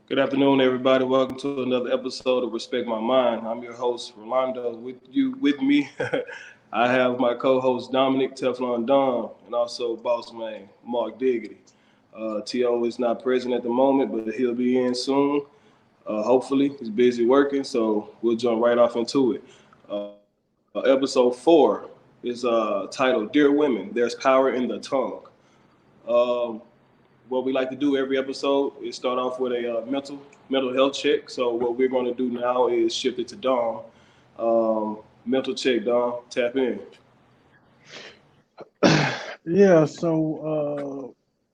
Good afternoon, everybody. Welcome to another episode of Respect My Mind. I'm your host, Rolando. With me, I have my co-host Dominic Teflon Don, and also boss man Mark Diggity. To is not present at the moment, but he'll be in soon. Hopefully, he's busy working, so we'll jump right off into it. Episode 4 is titled "Dear Women, There's Power in the Tongue." Um, what we like to do every episode is start off with a mental health check. So what we're going to do now is shift it to Dom. Mental check, Dom. Tap in. Yeah,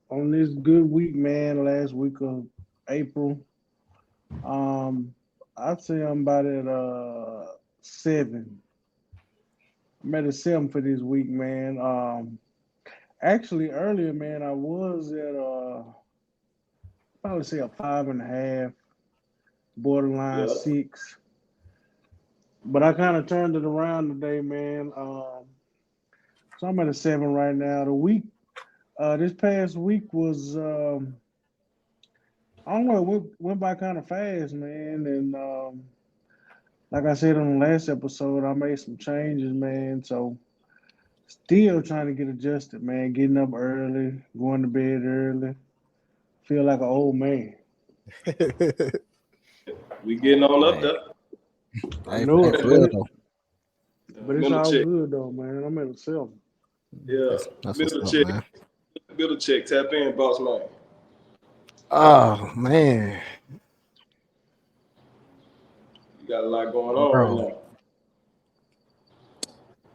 on this good week, man, last week of April, um, I'd say I'm about at seven. I'm at a seven for this week, man. Actually earlier, man, I was at probably say a five and a half, borderline Yeah. six. But I kind of turned it around today, man. So I'm at a seven right now. This past week was I don't know, it went by kind of fast, man. And like I said on the last episode, I made some changes, man. So still trying to get adjusted, man. Getting up early, going to bed early. Feel like an old man. We getting on up Man, there. I I know it, feel though. but it's Mental all check. good though, man. I'm at a seven. Yeah. That's what's Mental up, check. man. Mental check. Tap in, boss man. Oh man, You got a lot going on right bro. now.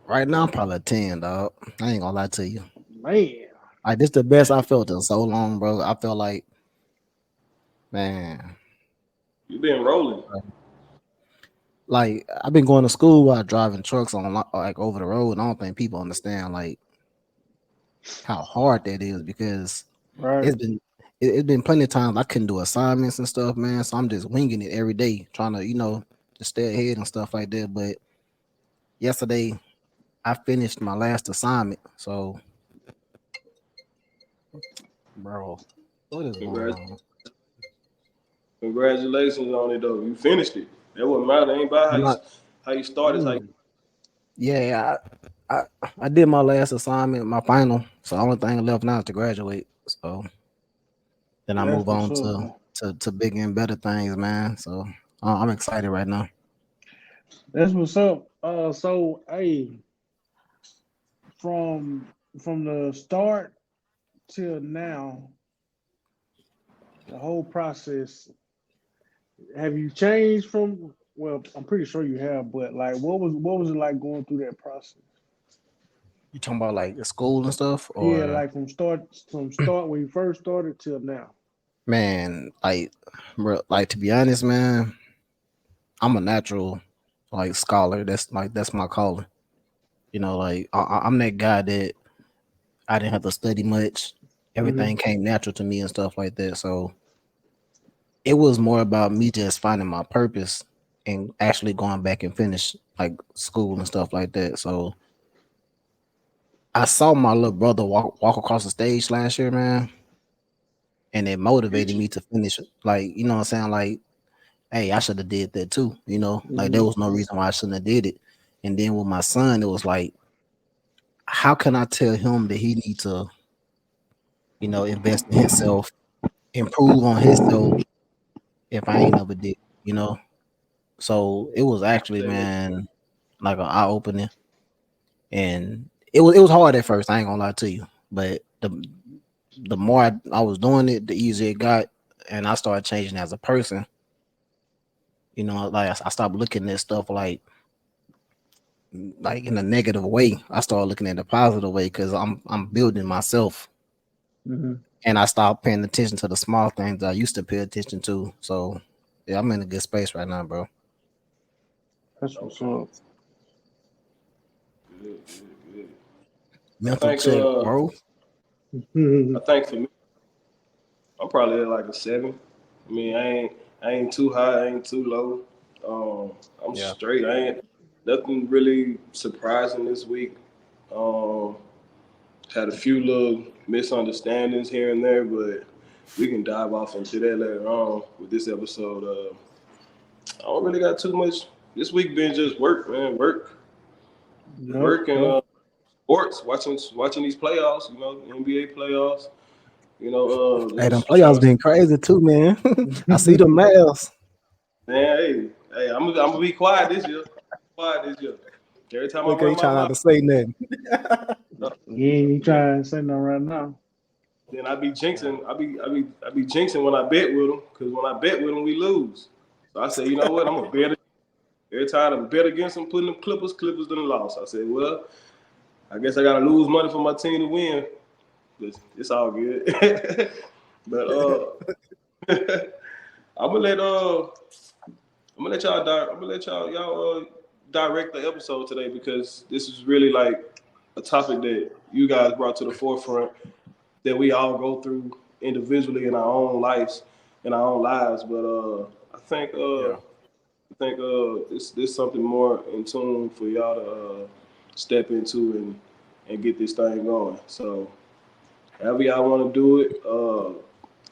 Right now, I'm probably a 10, dog. I ain't gonna lie to you. Man, Like this, the best I felt in so long, bro. I feel like, man, You been rolling. like I've been going to school while driving trucks on like over the road, and I don't think people understand like how hard that is because right? it's been it's been plenty of times I couldn't do assignments and stuff, man. So I'm just winging it every day, trying to just stay ahead and stuff like that. But yesterday I finished my last assignment. So, bro, what is going Congrats. on? Congratulations on it though. You finished it. That wouldn't matter. Ain't about I'm not. how you started. How you Mm, Yeah, I did my last assignment, my final. So the only thing left now is to graduate. So then I that's move what's on up, to man. bigger and better things, man. So I'm excited right now. That's what's up. So hey, from from the start till now, the whole process. Have you changed from? Well, I'm pretty sure you have, but like, what was it like going through that process? You talking about like the school and stuff, Yeah, or like from start when you first started till now. man, like, bro, like to be honest, man, I'm a natural like scholar. That's my calling. Like I'm that guy that I didn't have to study much. Hmm. Everything came natural to me and stuff like that. So it was more about me just finding my purpose and actually going back and finish like school and stuff like that. So I saw my little brother walk across the stage last year, man, and it get motivated you. me to finish it. Like, you know what I'm saying? Like, hey, I should have did that too, Like there Hmm. was no reason why I shouldn't have did it. And then with my son, it was like, how can I tell him that he need to, invest in himself, improve on himself if I ain't never did, you know? So it was actually, man, like an eye opening, and it was hard at first. I ain't gonna lie to you, but the more I was doing it, the easier it got, and I started changing as a person. Like I stopped looking at stuff like in a negative way. I started looking at a positive way because I'm building myself, Hmm. and I stopped paying attention to the small things that I used to pay attention to. So yeah, I'm in a good space right now, bro. That's what's Okay. up. Good, good, good. I Mental think check, bro. I think for me, I'm probably at like a seven. I mean, I ain't too high, I ain't too low. I'm Yeah. straight. I ain't nothing really surprising this week. Um, had a few little misunderstandings here and there, but we can dive off into that later on with this episode. I don't really got too much. This week been just work, man. Work and sports. Watching these playoffs. You know, NBA playoffs. You know, Hey, them playoffs been crazy too, man. I see the Mavs. Man, hey, I'm gonna be quiet this year. Every time Look, I he run my trying not mouth, to say nothing. You ain't trying to say no right now. then I be jinxing. I be jinxing when I bet with them, because when I bet with them, we lose. So I say, you know what? I'm gonna bet. Every time I bet against them, putting them Clippers done lost. I said, well, I guess I gotta lose money for my team to win. It's all good. But I'm gonna let y'all direct the episode today, because this is really like a topic that you guys brought to the forefront that we all go through individually in our own lives. But I think it's something more in tune for y'all to step into and get this thing going. So however y'all want to do it,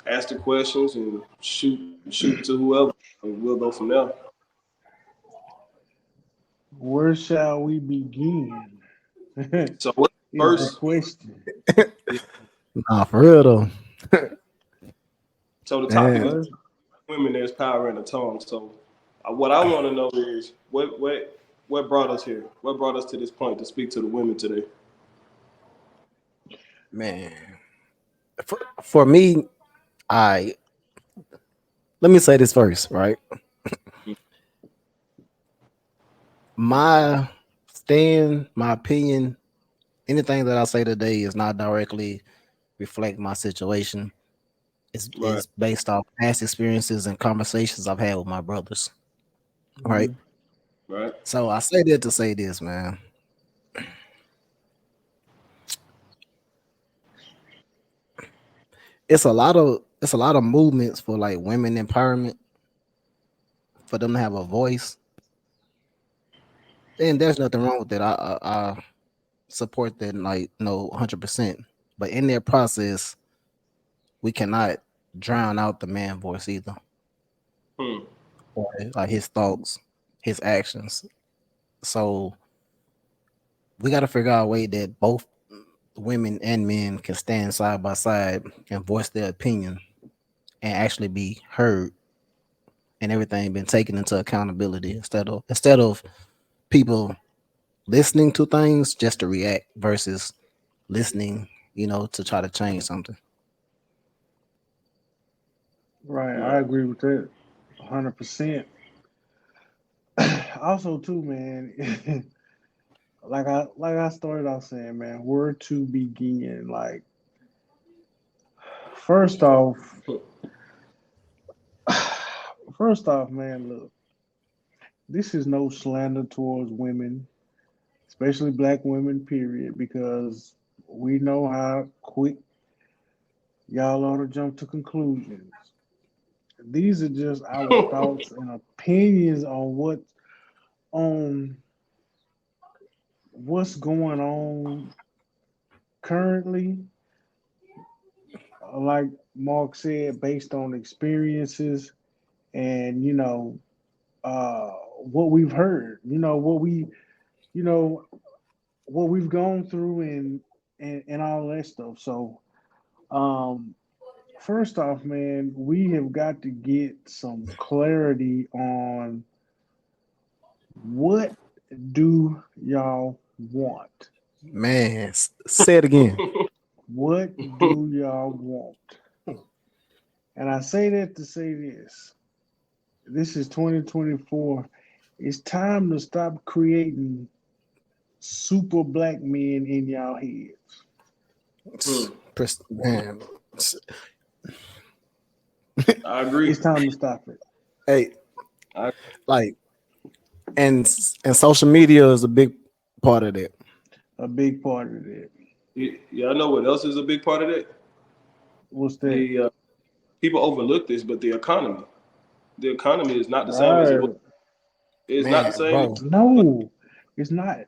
ask the questions and shoot to whoever, and we'll go from there. Where shall we begin? So what's Is the first? question. Nah, for real though. So the topic Man. is women. There's power in the tongue. So what I want to know is what brought us here? What brought us to this point to speak to the women today? Man, for me, let me say this first, right? My stand, my opinion, anything that I say today is not directly reflect my situation. It's based off past experiences and conversations I've had with my brothers. Right. Right. So I say that to say this, man. It's a lot of movements for like women empowerment, for them to have a voice. And there's nothing wrong with that. I support that, like, no, 100%. But in their process, we cannot drown out the man voice either, or like his thoughts, his actions. So we got to figure out a way that both women and men can stand side by side and voice their opinion and actually be heard, and everything been taken into accountability instead of people listening to things just to react versus listening, to try to change something. Right, I agree with that 100%. Also, too, man, like I started off saying, man, where to begin? Like, first off, man, look, this is no slander towards women, especially black women, period, because we know how quick y'all ought to jump to conclusions. These are just our thoughts and opinions on what's going on currently. Like Mark said, based on experiences and what we've heard, you know what we've gone through and all that stuff. So um first off, man, we have got to get some clarity on what do y'all want? Man, say it again. What do y'all want? And I say that to say this. This is 2024. It's time to stop creating super black men in y'all heads. Man, I agree. It's time to stop it. Hey, and social media is a big part of that. A big part of it. Yeah, I know what else is a big part of that. What's that? The people overlook this, but the economy. The economy is not the same as it was. It's not the same. Bro. No, it's not.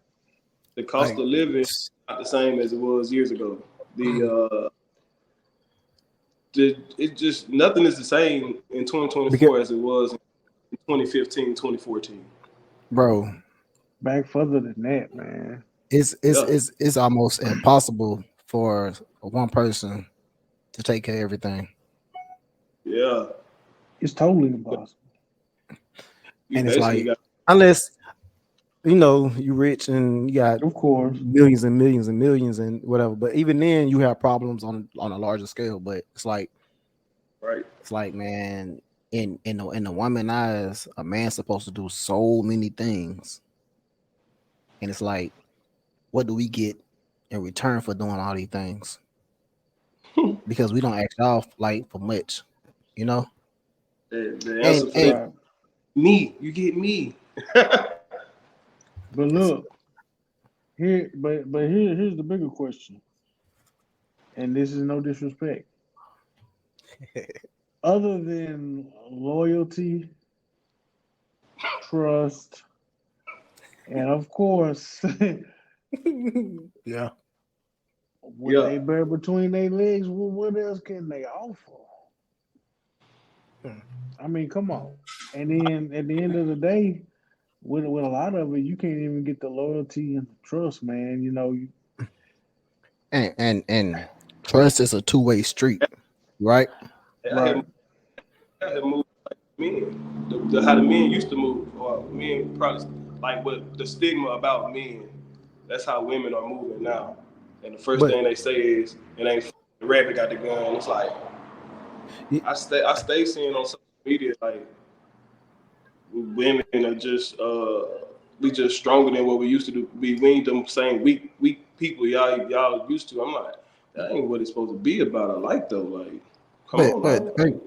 The cost of living is not the same as it was years ago. The it just nothing is the same in 2024 as it was in 2015, 2014. Bro, Back further than that, man. it's almost impossible for one person to take care of everything. Yeah, It's totally impossible. you And it's basically like got unless you're rich and you got Of course. millions and millions and millions and whatever. But even then, you have problems on a larger scale. But it's like, right. man, in the woman eyes, a man's supposed to do so many things, and it's like, what do we get in return for doing all these things? Because we don't ask y'all like for much, you know. The answer for that, Right. me. You get me. But look, here's the bigger question. And this is no disrespect. Other than loyalty, trust, and of course, Yeah. when they bear between their legs, what else can they offer? I mean, come on. And then at the end of the day, with a lot of it, you can't even get the loyalty and the trust, man. And trust is a two-way street, right? Right. I had moved like men. How the men used to move, or men probably like what the stigma about men. That's how women are moving now. And the first thing they say is, "It ain't the rabbit got the gun." It's like I stay seeing on social media like women are just we just stronger than what we used to do. We ain't them same weak people y'all used to. I'm like, that ain't what it's supposed to be about. I like though, like come on, man.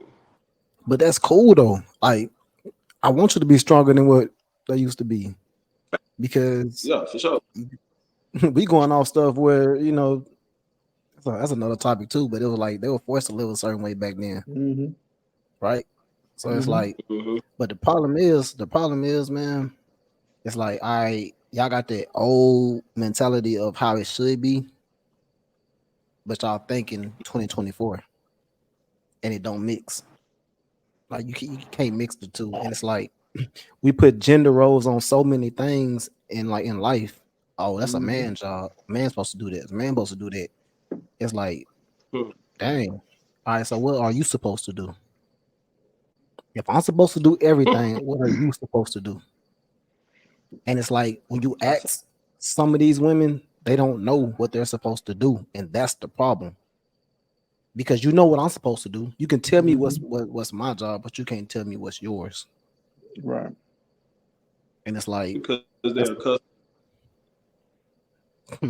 But that's cool though. Like, I want you to be stronger than what they used to be, because yeah, for sure. we going off stuff where that's another topic too. But it was like they were forced to live a certain way back then, Mm-hmm. right? So it's like, Mm-hmm. but the problem is, man, it's like y'all got that old mentality of how it should be, but y'all thinking 2024, and it don't mix. Like you can't mix the two, and it's like we put gender roles on so many things in life. Oh, that's a man job. Man's supposed to do this. Man supposed to do that. It's like, dang. All right, so what are you supposed to do? If I'm supposed to do everything, what are you supposed to do? And it's like when you ask some of these women, they don't know what they're supposed to do, and that's the problem. Because you know what I'm supposed to do. You can tell me what's my job, but you can't tell me what's yours. Right. And it's like, because they're accustomed.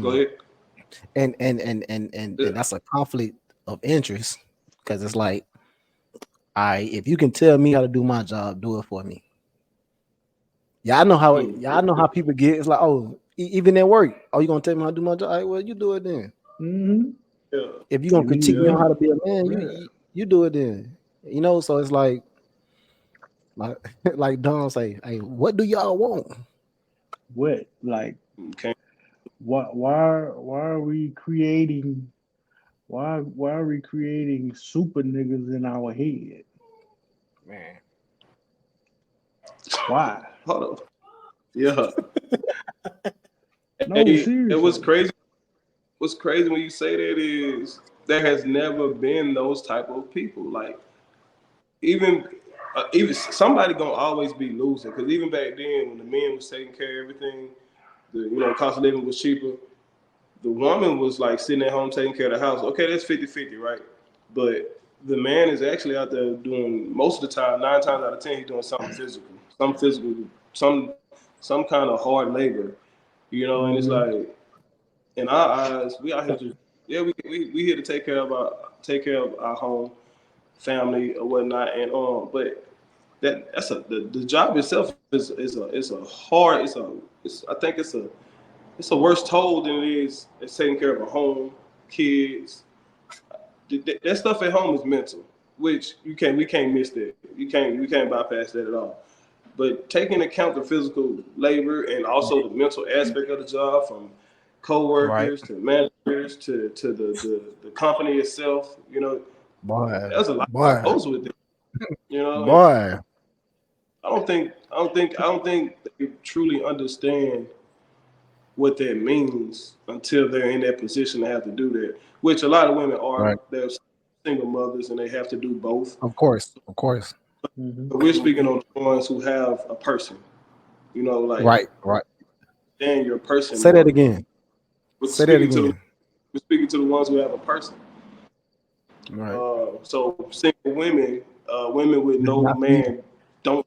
Go ahead. And that's a conflict of interest, because it's like, if you can tell me how to do my job, do it for me. Yeah, I know how people get. It's like, oh, even at work, you gonna tell me how to do my job? All right, well, you do it then. Mm-hmm. Yeah. If you gonna critique me on how to be a man, you do it then. So it's like Don say, hey, what do y'all want? What? Like, Okay. why are we creating? Why are we creating super niggas in our head? Man, why? Hold up. Yeah. No, seriously. It was seriously. crazy. What's crazy when you say that is there has never been those type of people. Like even somebody gonna always be losing, because even back then when the men was taking care of everything, the cost of living was cheaper. The woman was like sitting at home taking care of the house. Okay, that's 50-50, right? But the man is actually out there doing, most of the time, 9 times out of 10, he's doing something physical, some kind of hard labor, and it's like, in our eyes, we out here just, we here to take care of our home, family or whatnot, and but the job itself is a hard, I think it's a worse toll than it is taking care of a home, kids. That stuff at home is mental, which we can't miss that. We can't bypass that at all. But taking into account the physical labor and also the mental aspect of the job, from co-workers to managers to the company itself, Boy, There's a lot boy, that goes with it. You know, and boy. I don't think they truly understand what that means until they're in that position to have to do that. Which a lot of women are. Right. They're single mothers and they have to do both. Of course. Mhm. But we're speaking on the ones who have a person. You know, like Right. then your person Say that more. again. We're Say that speaking to the again. we're speaking to the ones who have a person. Right. So single women, women with no Not me. man, don't.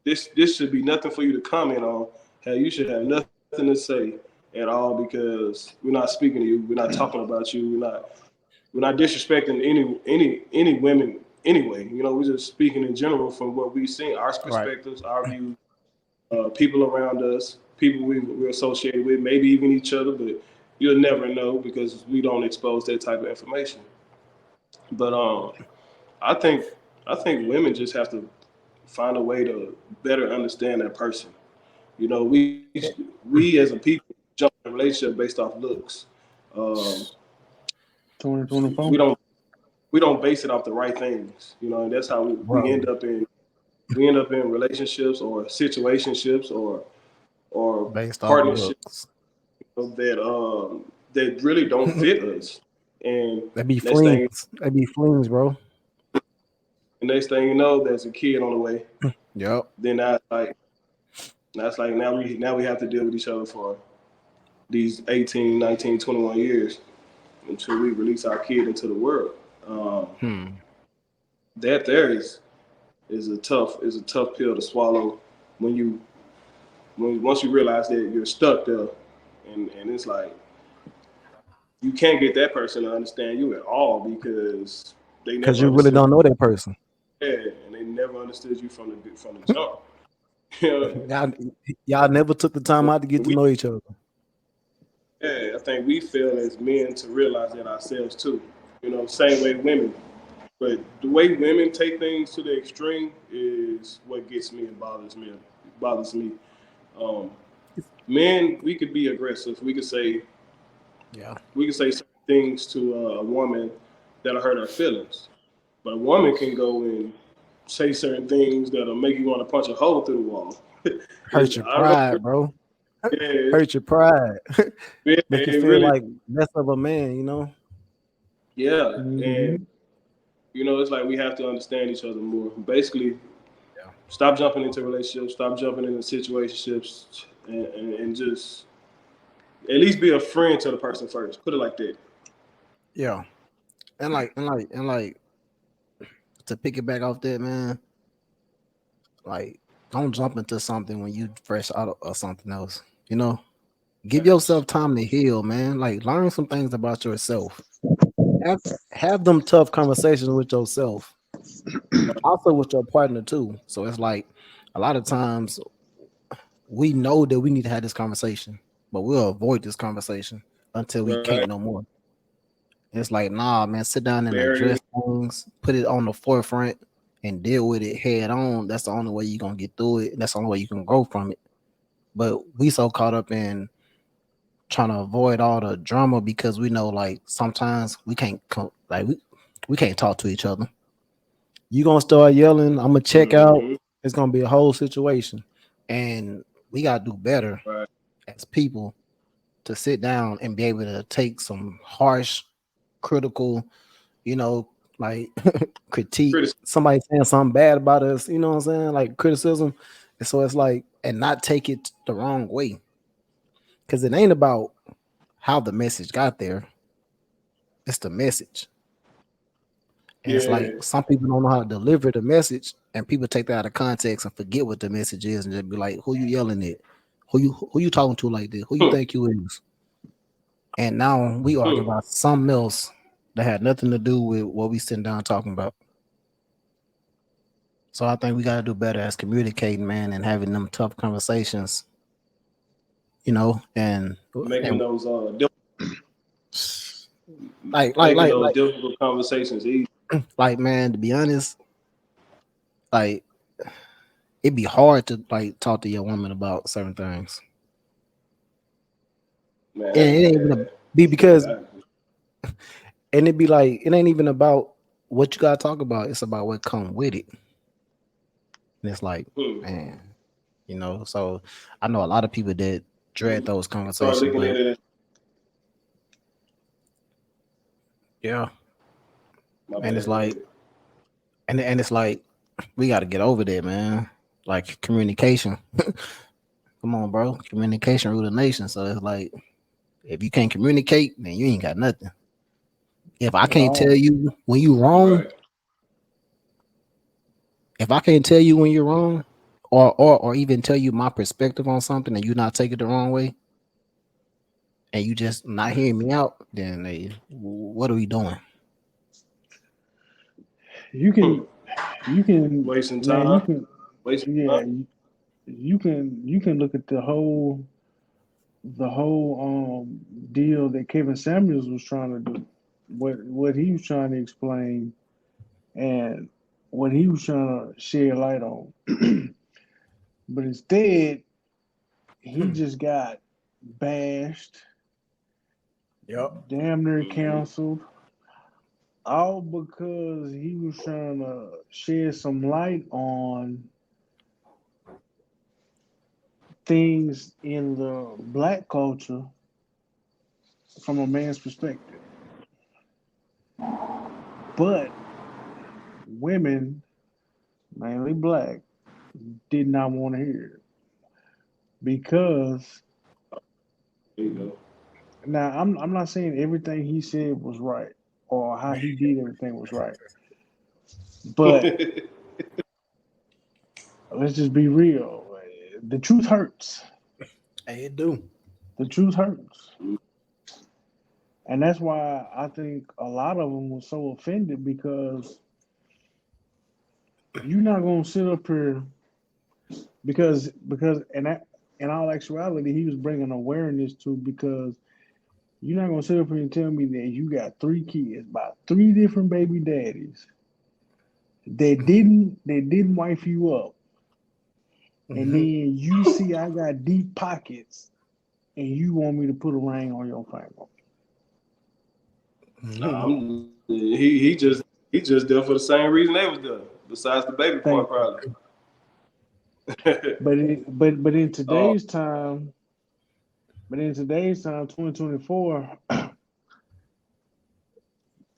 This should be nothing for you to comment on. Hey, you should have nothing to say at all because we're not speaking to you. We're not talking about you. We're not disrespecting any women anyway. You know, we're just speaking in general from what we've seen, our Right. perspectives, our views, people around us, people we're associated with, maybe even each other, but you'll never know because we don't expose that type of information. But I think I think women just have to find a way to better understand that person. You know, we as a people jump in a relationship based off looks. Um, 2024. we don't base it off the right things. You know, and that's how we Bro. end up in relationships or situationships or Based off partnerships looks. that really don't fit us. And That be next thing flings, bro. you know, there's a kid on the way. Yep. Then that's like now we have to deal with each other for these 18, 19, 21 years until we release our kid into the world. That there is a tough pill to swallow once you realize that you're stuck there, and it's like you can't get that person to understand you at all because they Because never you really understood don't know that person. you, and they never understood you from the jump. You know, Y'all never took the time out to get to we, know each other. yeah, I think we fail as men to realize that ourselves too. You know, same way women. But the way women take things to the extreme is what gets me and bothers me. Bothers me. Um, Men, we could be aggressive. Yeah. We could say certain things to a woman that'll hurt her feelings. But a woman can go and say certain things that'll make you want to punch a hole through the wall. Hurt your I don't know. pride, bro. Yeah, Hurt your pride. yeah, Make you it feel really, like less of a man, you know? yeah. And Mhm. it's like we have to understand each other more. Basically, Yeah. stop jumping into relationships, stop jumping into situationships, and just at least be a friend to the person first. Put it like that. Yeah. And like to pick it back off that, man, like don't jump into something when you fresh out of something else. You know, give yourself time to heal, man. Like learn some things about yourself. Have have them tough conversations with yourself, but also with your partner too. So it's like a lot of times we know that we need to have this conversation, but we'll avoid this conversation until we Right? can't no more. It's like, nah, man, sit down and Barriers. address things, put it on the forefront and deal with it head on. That's the only way you're gonna get through it. That's the only way you can grow from it. But we so caught up in trying to avoid all the drama because we know like sometimes we can't we can't talk to each other. You gonna start yelling, I'm gonna check out, Mm-hmm. it's gonna be a whole situation. And we gotta do better Right. as people to sit down and be able to take some harsh, critical, you know, like critique, Criticism. somebody saying something bad about us, you know what I'm saying? Like criticism. And so it's like, and not take it the wrong way. Because it ain't about how the message got there, it's the message. And it's Yeah. like some people don't know how to deliver the message, and people take that out of context and forget what the message is and just be like, who you yelling at? Who you talking to like this? Who you Hmm. think you is? And now we arguing Hmm. about something else that had nothing to do with what we sitting down talking about. So I think we gotta do better as communicating, man, and having them tough conversations, you know, and Making those like like making like those like difficult conversations easy. like man, to be honest, like it'd be hard to like talk to your woman about certain things. Man, And it ain't even be because I- and it'd be like it ain't even about what you gotta talk about. It's about what come with it. And it's like, Hmm. man, So I know a lot of people that dread those Start conversations, looking at but it. yeah, My and it's bad. Go like, ahead. and it's like we got to get over that, man. Like communication. Come on, bro. Communication rule the nation. So it's like if you can't communicate, then you ain't got nothing. If I at can't tell all. you when you wrong, Right. if I can't tell you when you're wrong, or even tell you my perspective on something and you not take it the wrong way, and you just not hearing me out, then hey, what are we doing? You Hmm. can, Wasting man. You time. can, Wasting yeah. time. You can look at the whole deal that Kevin Samuels was trying to do, what he was trying to explain, and what he was trying to shed light on. But instead, he just got bashed, Yep. damn near Mm-hmm. canceled, all because he was trying to shed some light on things in the black culture from a man's perspective. But women, mainly black, did not want to hear it because There you go. now I'm not saying everything he said was right or how he did everything was right, but let's just be real. The truth hurts. Hey, it do. The truth hurts. And that's why I think a lot of them were so offended because you're not gonna sit up here because in all actuality he was bringing awareness to because you're not gonna sit up here and tell me that you got 3 kids by 3 different baby daddies that didn't wife you up, and Mhm. then you see I got deep pockets and you want me to put a ring on your finger. Nah, Mhm. he just there for the same reason they was there. Besides the baby part, Thank you. probably. But in Oh, today's time, 2024,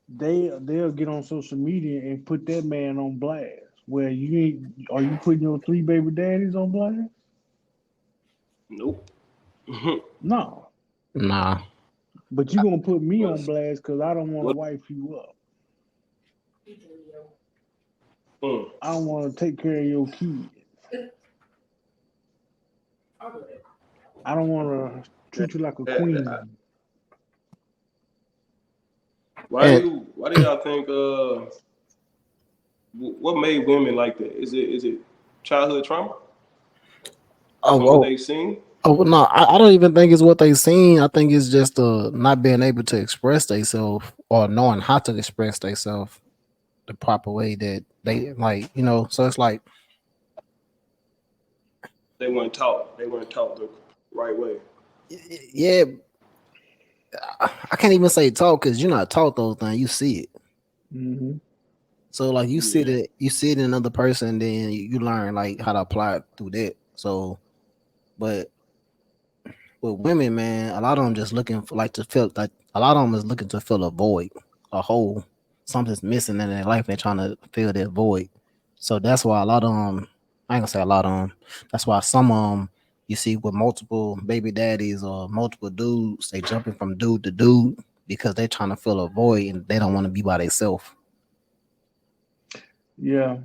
they'll get on social media and put that man on blast. Where you ain't are you putting your 3 baby daddies on blast? nope. No. Nah. But you gonna put me on But blast because I don't want to what? wife you up. Mm. I don't want to take care of your kids. I don't want to Yeah, treat you like a yeah. queen. And Why do y'all think what made women like that? Is it childhood trauma oh, from what oh, they seen? oh no, I don't even think it's what they seen. I think it's just not being able to express themselves or knowing how to express themselves the proper way that they like, So it's like, They weren't taught. They weren't taught the right way. yeah, I can't even say talk because you're not taught those things. You see it. Hmm. So like Yeah. you see it in another person, then you learn like how to apply it through that. So, but with women, man, a lot of them just looking for like to feel like a lot of them is looking to fill a void, a hole, something's missing in their life. They're trying to fill that void. So that's why a lot of them, I ain't gonna say a lot of them. That's why some of them you see with multiple baby daddies or multiple dudes, they jumping from dude to dude because they're trying to fill a void and they don't want to be by themselves. Yeah,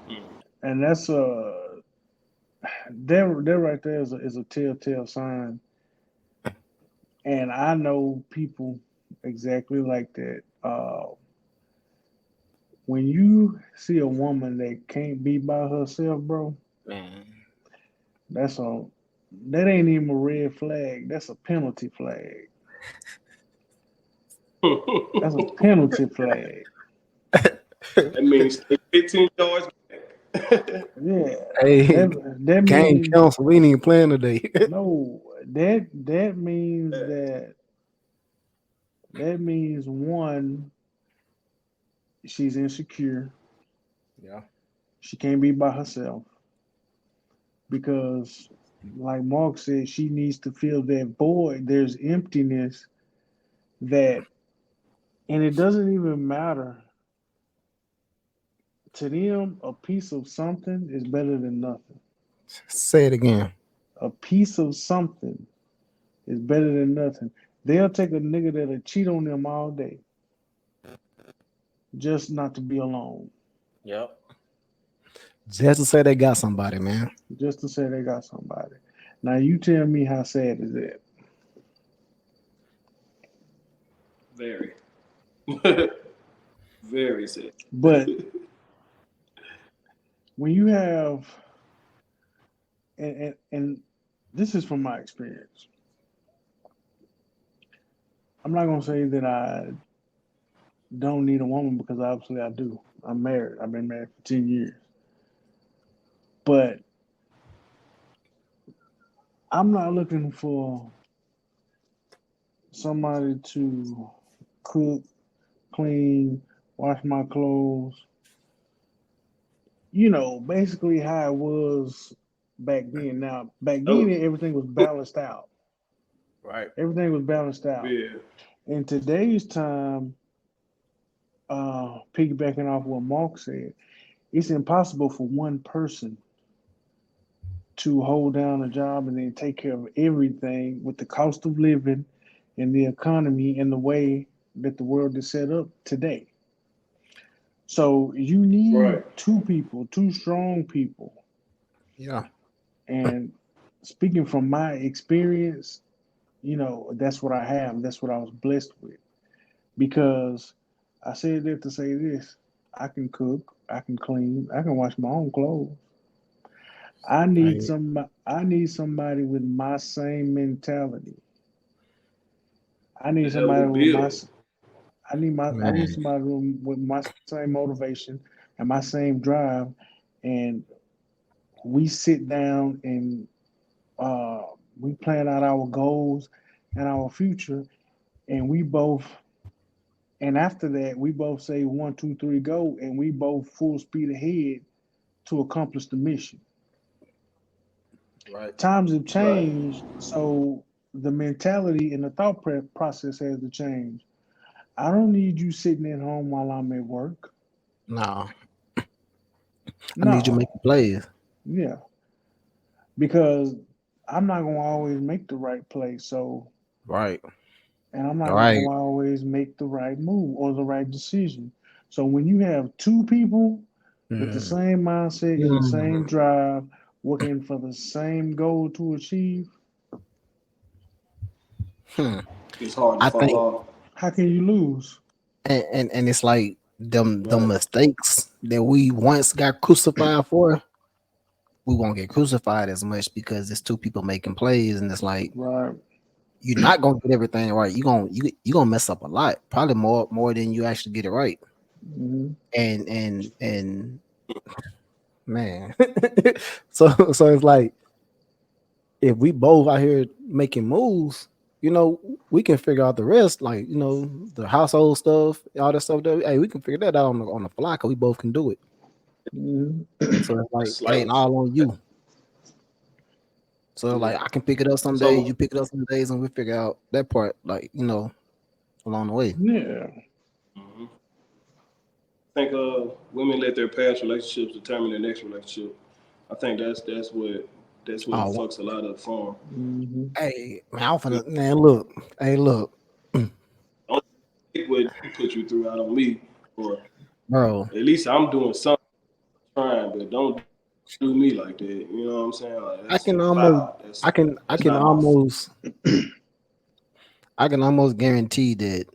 Mm. and that's that right there is a telltale sign. And I know people exactly like that. When you see a woman that can't be by herself, bro, Man, that's a that ain't even a red flag. That's a penalty flag. That's a penalty flag. That means stay 15 yards back. Yeah, hey, that game means council, we ain't even playing today. no. That means that means one, she's insecure. Yeah. She can't be by herself because, like Mark said, she needs to fill that void. There's emptiness that, and it doesn't even matter to them. A piece of something is better than nothing. Say it again. A piece of something is better than nothing. They'll take a nigga that'll cheat on them all day just not to be alone, Yep. Just to say they got somebody, man. just to say they got somebody. Now you tell me how sad is that? Very. Very sad. But when you have, and this is from my experience. I'm not gonna say that I don't need a woman because obviously I do. I'm married. I've been married for 10 years. But I'm not looking for somebody to cook, clean, wash my clothes. You know, basically how it was back then. Now, back then, Oh, everything was balanced out. Right. Everything was balanced out. yeah. In today's time, piggybacking off what Mark said, it's impossible for one person to hold down a job and then take care of everything with the cost of living and the economy and the way that the world is set up today. So you need Right. two people, two strong people. Yeah. And speaking from my experience, you know, that's what I have. That's what I was blessed with. Because I said that to say this: I can cook, I can clean, I can wash my own clothes. Right. I need somebody with my same mentality. I need To help somebody me with build. I need Man. somebody with my same motivation and my same drive, and we sit down and uh, we plan out our goals and our future, and we both. And after that, we both say one, two, three, go, and we both full speed ahead to accomplish the mission. Right. Times have Right. changed, so the mentality and the thought process has to change. I don't need you sitting at home while I'm at work. No. I need you No, making plays. yeah, because I'm not gonna always make the right play. So, Right. and I'm not gonna Right. always make the right move or the right decision. So when you have two people with the Mm. same mindset and the same Mm. drive, working for the same goal to achieve, Hmm. It's hard to I fall think, off. how can you lose? and it's like them Right. mistakes that we once got crucified for, we won't get crucified as much because it's two people making plays, and it's like Right. you're not gonna get everything right. You gonna mess up a lot, probably more than you actually get it right. Mhm. And man, so it's like if we both out here making moves, you know, we can figure out the rest, like the household stuff, all that stuff. That hey, we can figure that out on the fly because we both can do it. Mhm. So it's like That's it ain't like, all on you. So yeah. like I can pick it up some days, you So, pick it up some days, and we figure out that part, like along the way. Yeah. mhm. I think women let their past relationships determine their next relationship. I think that's what Oh, fucks a lot of fun. Mhm. hey man, I'm finna man, look, hey, look, Don't take what you put you through out on me, or bro. at least I'm doing something trying, but don't do me like that. You know what I'm saying? Like I that's can almost, foul. That's I can, I that's can not my fault. almost, I can almost guarantee that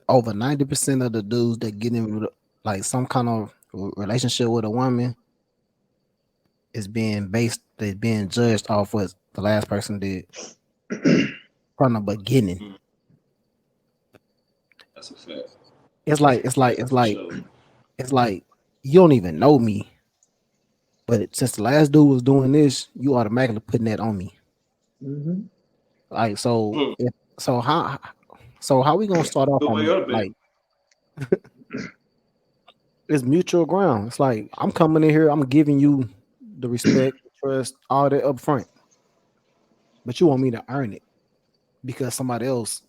over 90% of the dudes that get in like some kind of relationship with a woman they being judged off what the last person did from the beginning. Mm, that's a fact. It's like it's like That's it's for like sure. it's like you don't even know me, but since the last dude was doing this, you automatically putting that on me. Mhm. Like so, Hmm. if so, how we gonna start off Good way on or the bad. like It's mutual ground. It's like I'm coming in here, I'm giving you the respect, trust, all that up front. But you want me to earn it because somebody else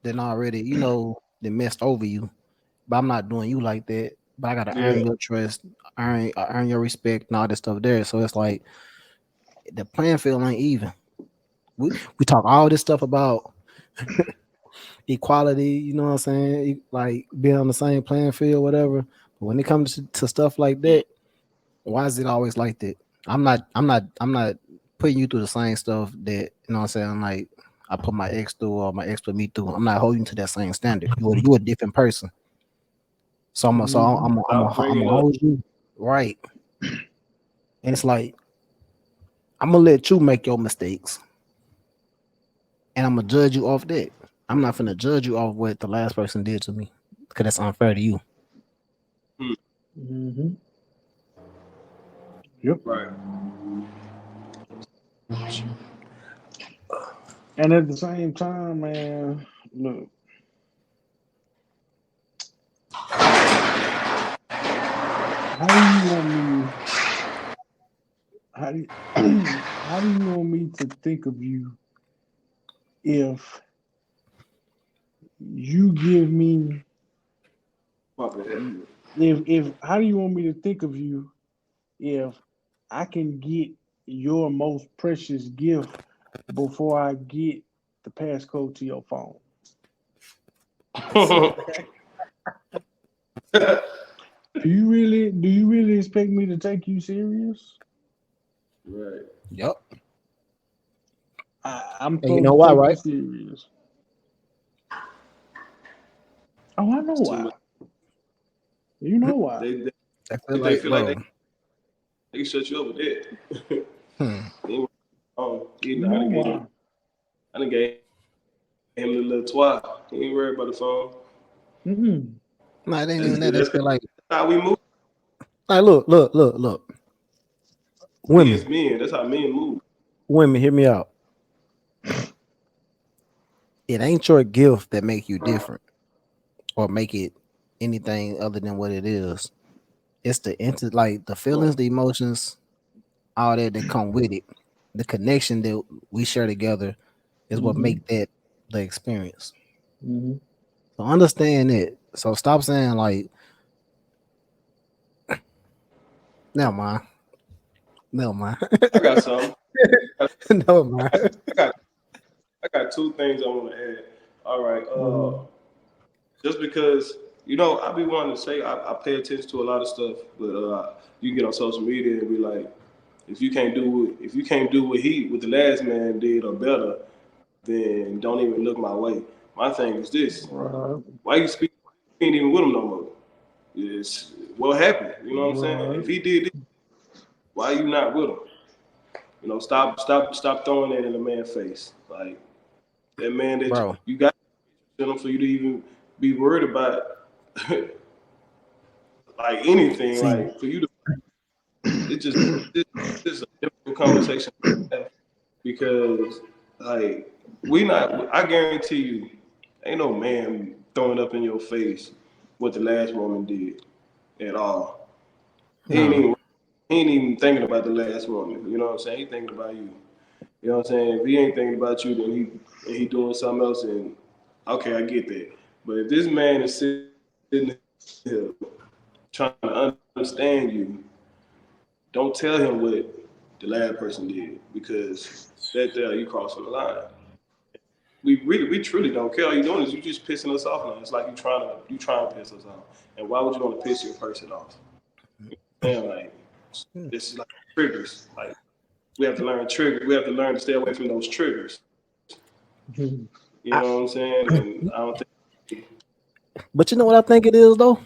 then already, they messed over you. But I'm not doing you like that. But I gotta earn Yeah. your trust, earn your respect, and all that stuff there. So it's like the playing field ain't even. We talk all this stuff about equality, you know what I'm saying? Like being on the same playing field, whatever. But when it comes to stuff like that, why is it always like that? I'm not putting you through the same stuff that what I'm saying. Like I put my ex through or my ex put me through. I'm not holding you to that same standard. You a different person. So I'm Stop gonna bringing up. hold you right. And it's like I'm gonna let you make your mistakes, and I'm gonna judge you off that. I'm not gonna judge you off what the last person did to me because that's unfair to you. Mm-hmm. Yep. Right. And at the same time, man, look, how do you want me? How do you, how do you want me to think of you if you give me My bad. if how do you want me to think of you if I can get your most precious gift before I get the passcode to your phone? Do you really expect me to take you serious? Right. Yep. I'm And you supposed know to why, take you right? serious. Oh, I know It's too why. much. You know why. They they, I feel they like, feel like bro. they can shut you up with that. Hmm. You know why. I done gave him a little twat. He ain't worried about the phone. Mm-mm. No, it ain't That's even good. that. They That's feel like how we move. look. We as Women, men. That's how men move. women, hear me out. It ain't your gift that make you different or make it anything other than what it is. It's like the Right. feelings, the emotions, all that come with it. The connection that we share together is what Mm-hmm. make that the experience. Mm-hmm. So understand it. So stop saying like, never mind, never mind, I got some. never mind. I got I got two things I want to add. All right. Mm-hmm. Just because I be wanting to say I pay attention to a lot of stuff, but you get on social media and be like, if you can't do what the last man did or better, then don't even look my way. My thing is this: Right. why you speak? You ain't even with him no more. It's what happened. You know what I'm saying? Right. If he did this, why you not with him? Stop throwing that in the man's face. Like that man that Bro. you got him for you to even be worried about like anything. See, Like for you to, it's just it's a difficult conversation to have because like we not. I guarantee you, ain't no man throwing up in your face what the last woman did at all. He ain't no, even he ain't even thinking about the last woman. You know what I'm saying? He thinking about you. You know what I'm saying? If he ain't thinking about you, then he doing something else. And okay, I get that. But if this man is sitting here trying to understand you, don't tell him what the last person did because that there you crossing the line. We truly don't care. All you doing is you just pissing us off now. It's like you trying to piss us off. And why would you want to piss your person off? And like this is like triggers. Like we have to learn trigger. We have to learn to stay away from those triggers. You know I, what I'm saying? And I don't think but you know what I think it is though.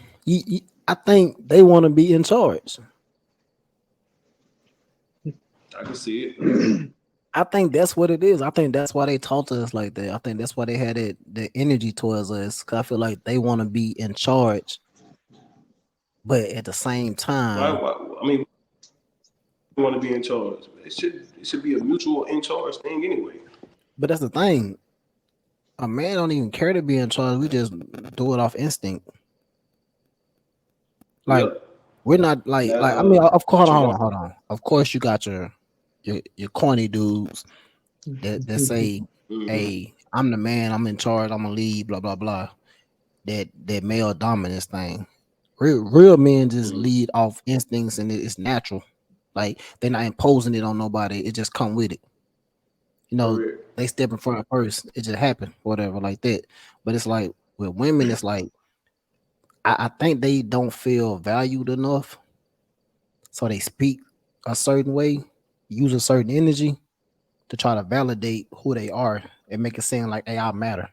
I think they want to be in charge. I can see it. I think that's what it is. I think that's why they talk to us like that. I think that's why they had the energy towards us. Cause I feel like they want to be in charge, but at the same time, I mean, we want to be in charge. It should be a mutual in charge thing anyway. but that's the thing. A man don't even care to be in charge. We just do it off instinct. Like Yep. We're not That like I mean, of course, what you want. hold on. Of course, you got your corny dudes that say, Mm-hmm. "Hey, I'm the man. I'm in charge. I'm gonna lead." Blah blah blah. That male dominance thing. Real men just Mm-hmm. lead off instincts and it's natural. Like they're not imposing it on nobody. It just come with it. You know, Correct. they step in front first. It just happened, whatever, like that. But it's like with women, it's like I think they don't feel valued enough, so they speak a certain way, use a certain energy to try to validate who they are and make it seem like, hey, I matter,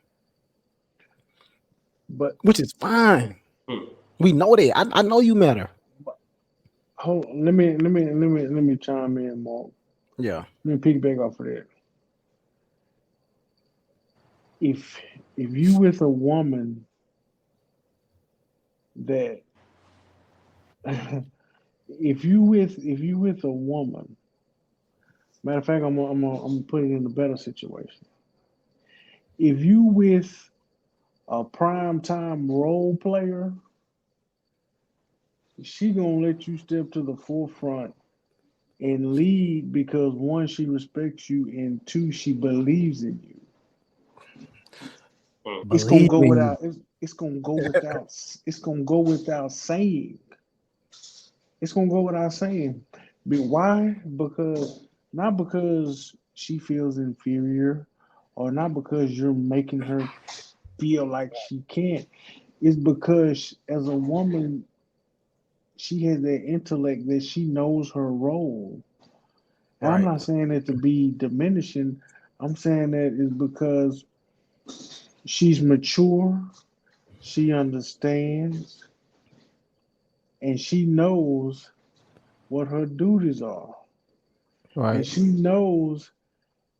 But which is fine. Hmm. We know that. I know you matter. hold on, let me chime in, Mark. Yeah. Let me piggyback off of that. If you with a woman that if you with a woman, matter of fact, I'm gonna put it in a better situation. If you with a prime time role player, she gonna let you step to the forefront and lead because one, she respects you, and two, she believes in you. Hmm. It's gonna Believe go me. without. It's gonna go without. It's gonna go without saying. It's gonna go without saying. But why? Because not because she feels inferior, or not because you're making her feel like she can't. It's because as a woman, she has that intellect that she knows her role. And I'm Right. not saying that to be diminishing. I'm saying that is because she's mature, she understands, and she knows what her duties are. And Right. she knows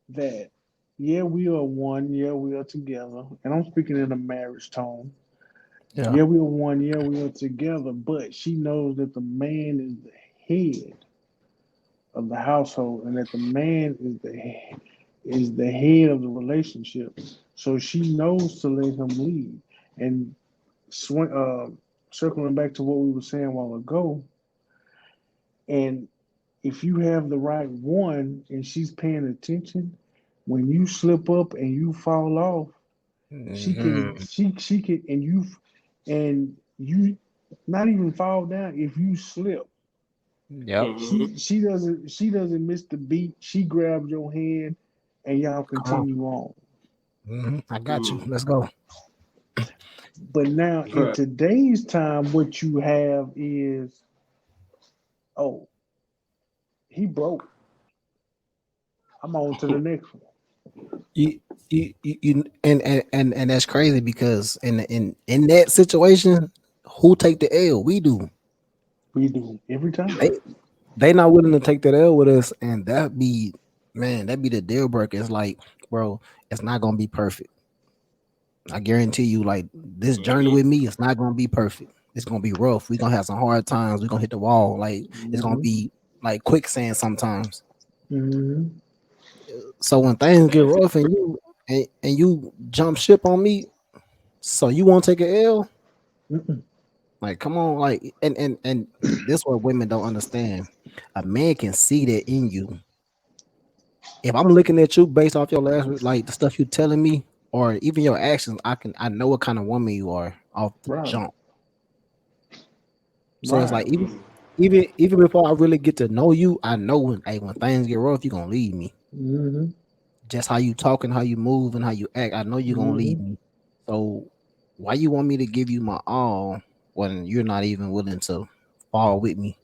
that, yeah, we are one, yeah, we are together. And I'm speaking in a marriage tone. Yeah. Yeah, we are one, yeah, we are together. But she knows that the man is the head of the household and that the man is the head of the relationship. So she knows to let him lead. And swing, circling back to what we were saying a while ago, and if you have the right one and she's paying attention, when you slip up and you fall off, Mhm. she can and you not even fall down. If you slip, Yep. Mm-hmm. she doesn't miss the beat. She grabs your hand and y'all Come on. continue on. I got you. Mm-hmm. Let's go. But now in Right. today's time, what you have is, oh, he broke. I'm on to the next one. You, and that's crazy because in that situation, who take the L? We do. We do every time. They they not willing to take that L with us, and that be man, that be the deal breaker. It's like, bro, it's not gonna be perfect. I guarantee you, like this journey Mm-hmm. with me, it's not gonna be perfect. It's gonna be rough. We're gonna have some hard times. We're gonna hit the wall. Like it's gonna Hmm. be like quicksand sometimes. Hmm. So when things get And if rough and you jump ship on me, so you won't take a L? Like, come on, like, and this what women don't understand. A man can see that in you. If I'm looking at you based off your like the stuff you telling me, or even your actions, I know what kind of woman you are off the Right, jump. So it's right. like even before I really get to know you, I know when things get rough, you're gonna leave me. Hmm. Just how you talk and how you move and how you act, I know you're gonna leave Hmm. me. So why you want me to give you my all when you're not even willing to fall with me?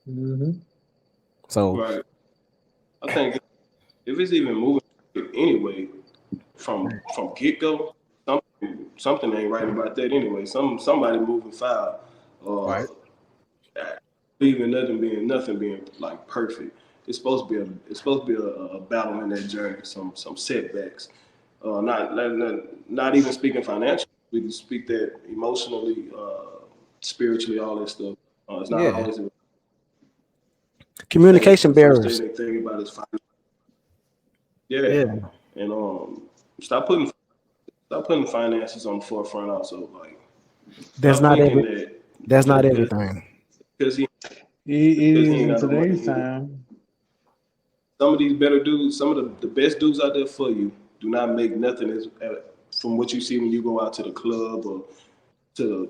Hmm. So right, I think if it's even moving anyway from get go, something ain't right about that anyway. Somebody moving foul. right, Uh, even nothing being like perfect. It's supposed to be a battle in that journey. Some setbacks. Not even speaking financially. We can speak that emotionally, spiritually, all that stuff. It's not yeah, always. I think communication the first thing barriers. they think about is finance. Yeah, Yeah, and stop putting stop putting finances on the forefront. Also, like that's stop not thinking every that that's not because everything. because he It is ain't in got no money. today's time. Some of these better dudes, some of the best dudes out there for you, do not make nothing from what you see when you go out to the club or to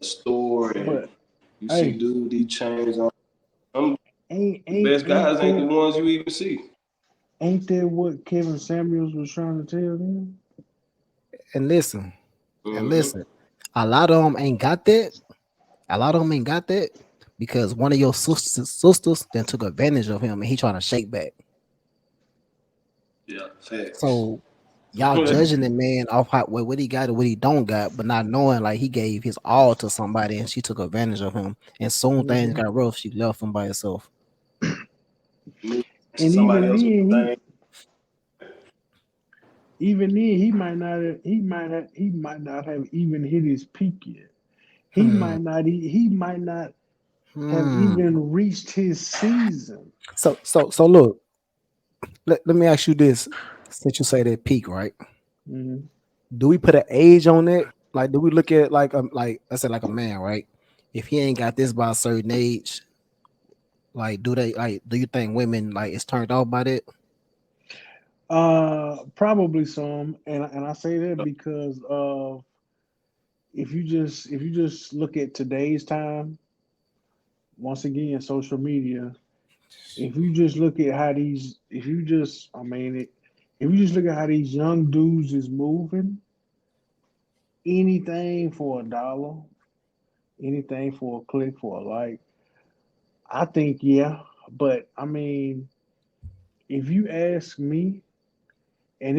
a store and But you see hey, dude these chains on. Some of ain't the ain't best ain't guys ain't the that ones you even see. ain't that what Kevin Samuels was trying to tell them? And listen, Mm-hmm. a lot of them ain't got that. A lot of them ain't got that because one of your sisters then took advantage of him and he trying to shake back. Yeah, facts. So y'all judging the man off what he got and what he don't got, but not knowing like he gave his all to somebody and she took advantage of him. And soon things got rough. She left him by herself. To And somebody else with the thing. even then he might not have even hit his peak yet. He Hmm. might not have Hmm. even reached his season. So look, let me ask you this. Since you say that peak, right? Mhm. Do we put an age on it? Like, do we look at like let's say like a man, right? If he ain't got this by a certain age, like do you think women like is turned off by that? Probably some, and I say that because of if you just look at today's time, once again, social media. If you just look at how these, if you just, I mean, if you just look at how these young dudes is moving, anything for $1, anything for a click, for a like, I think yeah. But I mean, if you ask me, and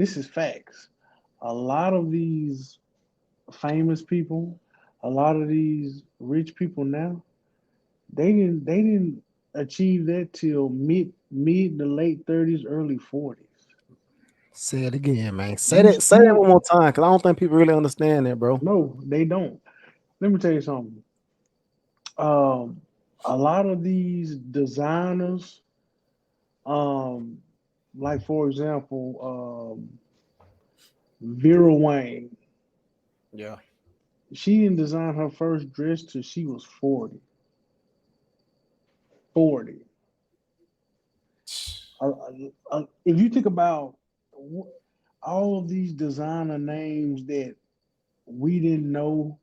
this is facts, a lot of these famous people, a lot of these rich people now, they didn't achieve that till mid to late 30s, early 40s. Say it again, man. You Say that still one more time, because I don't think people really understand that, bro. no, they don't. Let me tell you something. Um, a lot of these designers, um, like for example, Vera Wang, Yeah. she didn't design her first dress till she was 40. 40. If you think about all of these designer names that we didn't know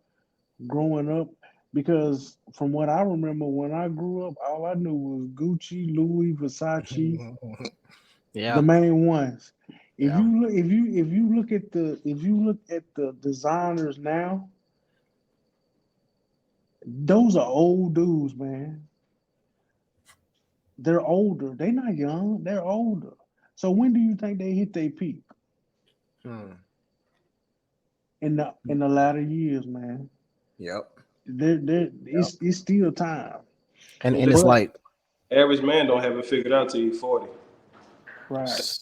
growing up, because from what I remember when I grew up, all I knew was Gucci, Louis, Versace, the Yeah. main ones. Yeah. If you look at the designers now, those are old dudes, man. They're older. They're not young. They're older. So when do you think they hit their peak? Hmm. In the latter years, man. Yep. Yep. It's still time. And And it's But like average man don't have it figured out till he's 40. right.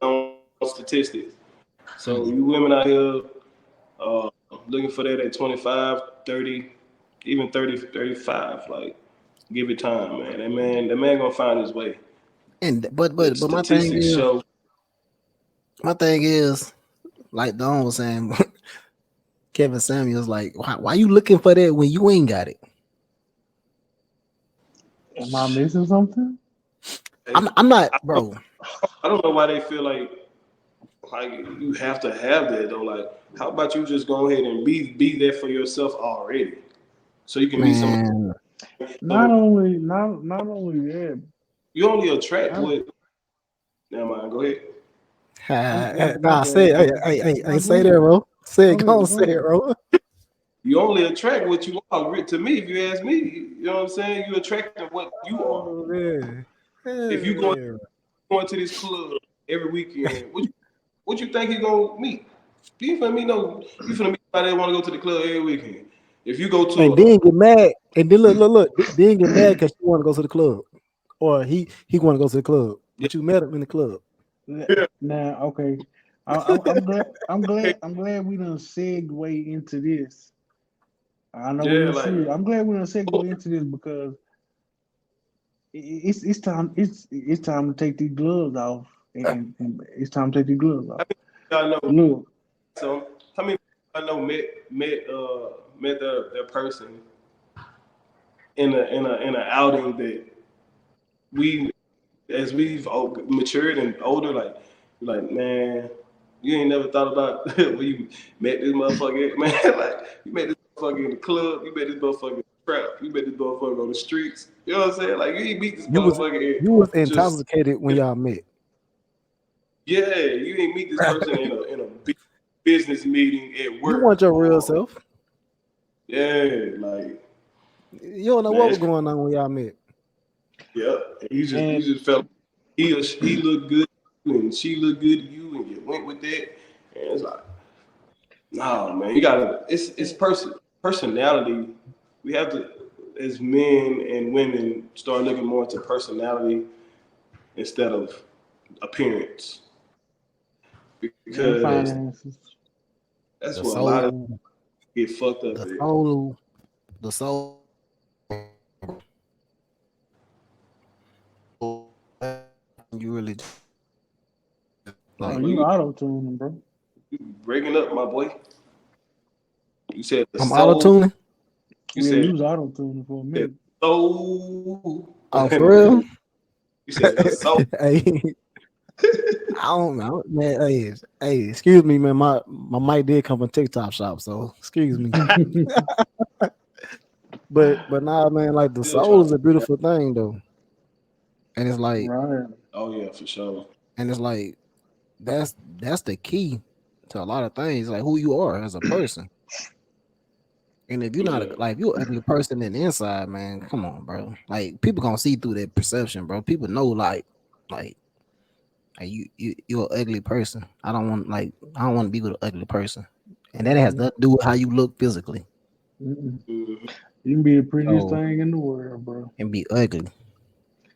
On statistics. So you women out here uh, looking for that at 25, 30, even 30, 35. Like, give it time, man. That man gonna find his way. and The but statistics show. my thing is like Don was saying, Kevin Samuels, like, why you looking for that when you ain't got it? Am I missing something? I'm not, I don't, bro. I don't know why they feel like you have to have that though. Like, how about you just go ahead and be there for yourself already, so you can be somebody. Man, Not So only not only that. you only attract I, what. Never mind. Go ahead. my nah, say bad. it. No, I go say that, ahead. bro. Say it, Go go on, ahead. say Go it, ahead. bro. You only attract what you are. To me, if you ask me, you know what I'm saying. You attract what you are. Oh man. If you going to this club every weekend, what you think he gonna meet? You finna meet you finna meet somebody that wanna go to the club every weekend. If you go And to then get mad, and then look, then get mad because you want to go to the club, or he want to go to the club, but you met him in the club. Now, okay. I'm glad we done segue into this. I know we yeah, done like see. I'm glad we done segue into this because it's time it's time to take these gloves off, and it's time to take these gloves I off. mean, y'all know Look, so how many I know met their person in an outing that we as we've matured and older, like man, you ain't never thought about when you met this motherfucker, man. Like you met this motherfucker in the club, you met this motherfucker in the trap, you met this motherfucker on the streets. You know what I'm saying? Like you ain't meet this motherfucker You was just intoxicated when y'all met. yeah, you ain't meet this person in a big business meeting at work. You want your real self. Yeah, like You don't know man, what was going on when y'all met. yeah. You just felt he looked good and she looked good to you and you went with that. And it's like, nah, man, you gotta it's personality. We have to as men and women start looking more into personality instead of appearance. And Because finances. that's The what a lot of soul, get fucked up the at. soul, the soul. You really Oh, like you auto tuning, bro. You breaking up, my boy. You said the I'm soul. auto tuning. You Yeah, said you was auto tuning for a minute. soul. Oh, for real? You said the soul. Hey, I don't know, man. Hey, excuse me, man. My mic did come from TikTok shop, so excuse me. But nah, man. Like the Still soul is trying. a beautiful thing, though, and it's like, Right. Oh yeah, for sure. and it's like that's the key to a lot of things, like who you are as a person. And if you're not Yeah. like if you're an ugly person in the inside, man, come on, bro. Like people gonna see through that perception, bro. People know like you're an ugly person. I don't want to be with an ugly person, and that has nothing to do with how you look physically. Mm-mm. Mhm. You can be the prettiest So thing in the world, bro. and be ugly.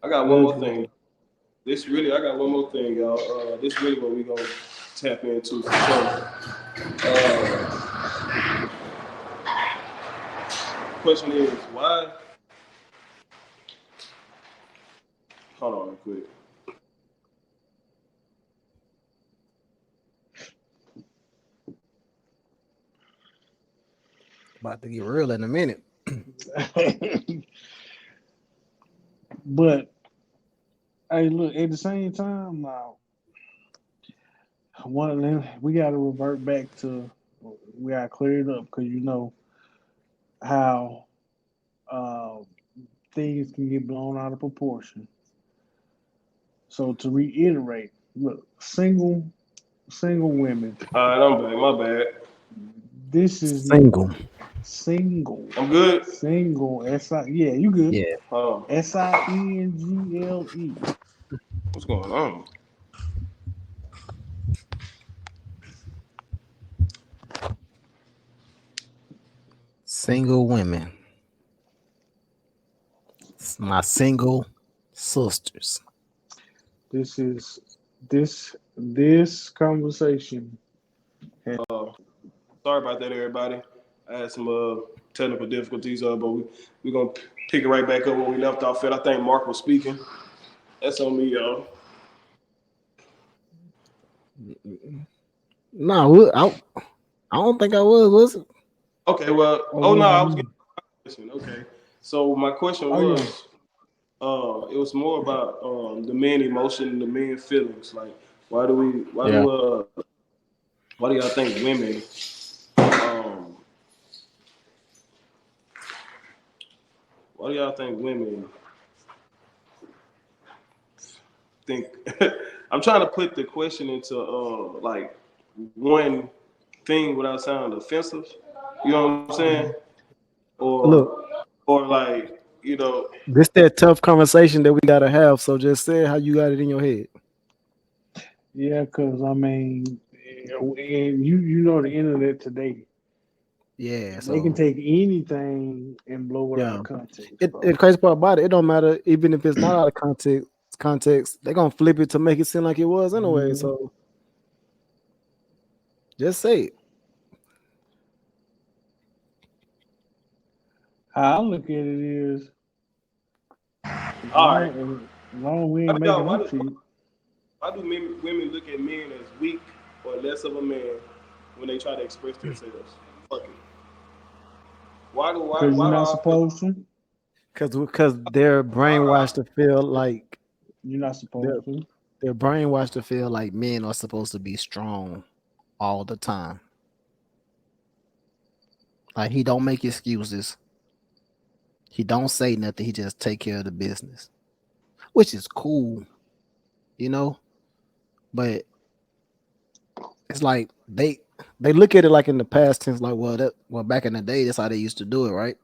I got one more Ugly. thing. I got one more thing, y'all. This really what we gonna tap into for sure. Question is why? Hold on, real quick. About to get real in a minute. But hey, look, at the same time, now one of them we gotta revert back to we gotta clear it up because you know how uh, things can get blown out of proportion. So to reiterate, look, single women, All right, I'm back. My bad. this is Single. single, I'm good. single, yeah, you good. Yeah. Hold on. SINGLE. What's going on? Single women. It's my single sisters. This is this conversation. Sorry about that, everybody. I had some technical difficulties, but we're gonna pick it right back up where we left off at. I think Mark was speaking. That's on me, y'all. No, I don't think I was it? Okay, well, Oh, oh no, what I you was mean? getting a question. Okay, so my question Oh yeah. was, it was more about the man emotion, the man feelings. Like, Yeah. why do y'all think women, um, why do y'all think women think? I'm trying to put the question into like one thing without sounding offensive. You know what I'm saying? Look, Or like you know, this that tough conversation that we gotta have. So just say how you got it in your head. Yeah, because I mean, and you know the internet today, Yeah. they can So take anything and blow it out Yeah. of context, It bro. the crazy part about it, it don't matter even if it's not out of context, they're gonna flip it to make it seem like it was anyway. Mhm. So just say it. How I look at it is, all right. as long as we ain't making them cheat. Why do women look at men as weak or less of a man when they try to express themselves. Fuck it. Because Why you're do not I feel supposed to. Because they're why do I brainwashed to feel like You're not they're supposed to. they're brainwashed to feel like men are supposed to be strong all the time. Like he don't make excuses. He don't say nothing. He just take care of the business, which is cool, you know. But it's like they look at it like in the past tense, like well back in the day that's how they used to do it, right?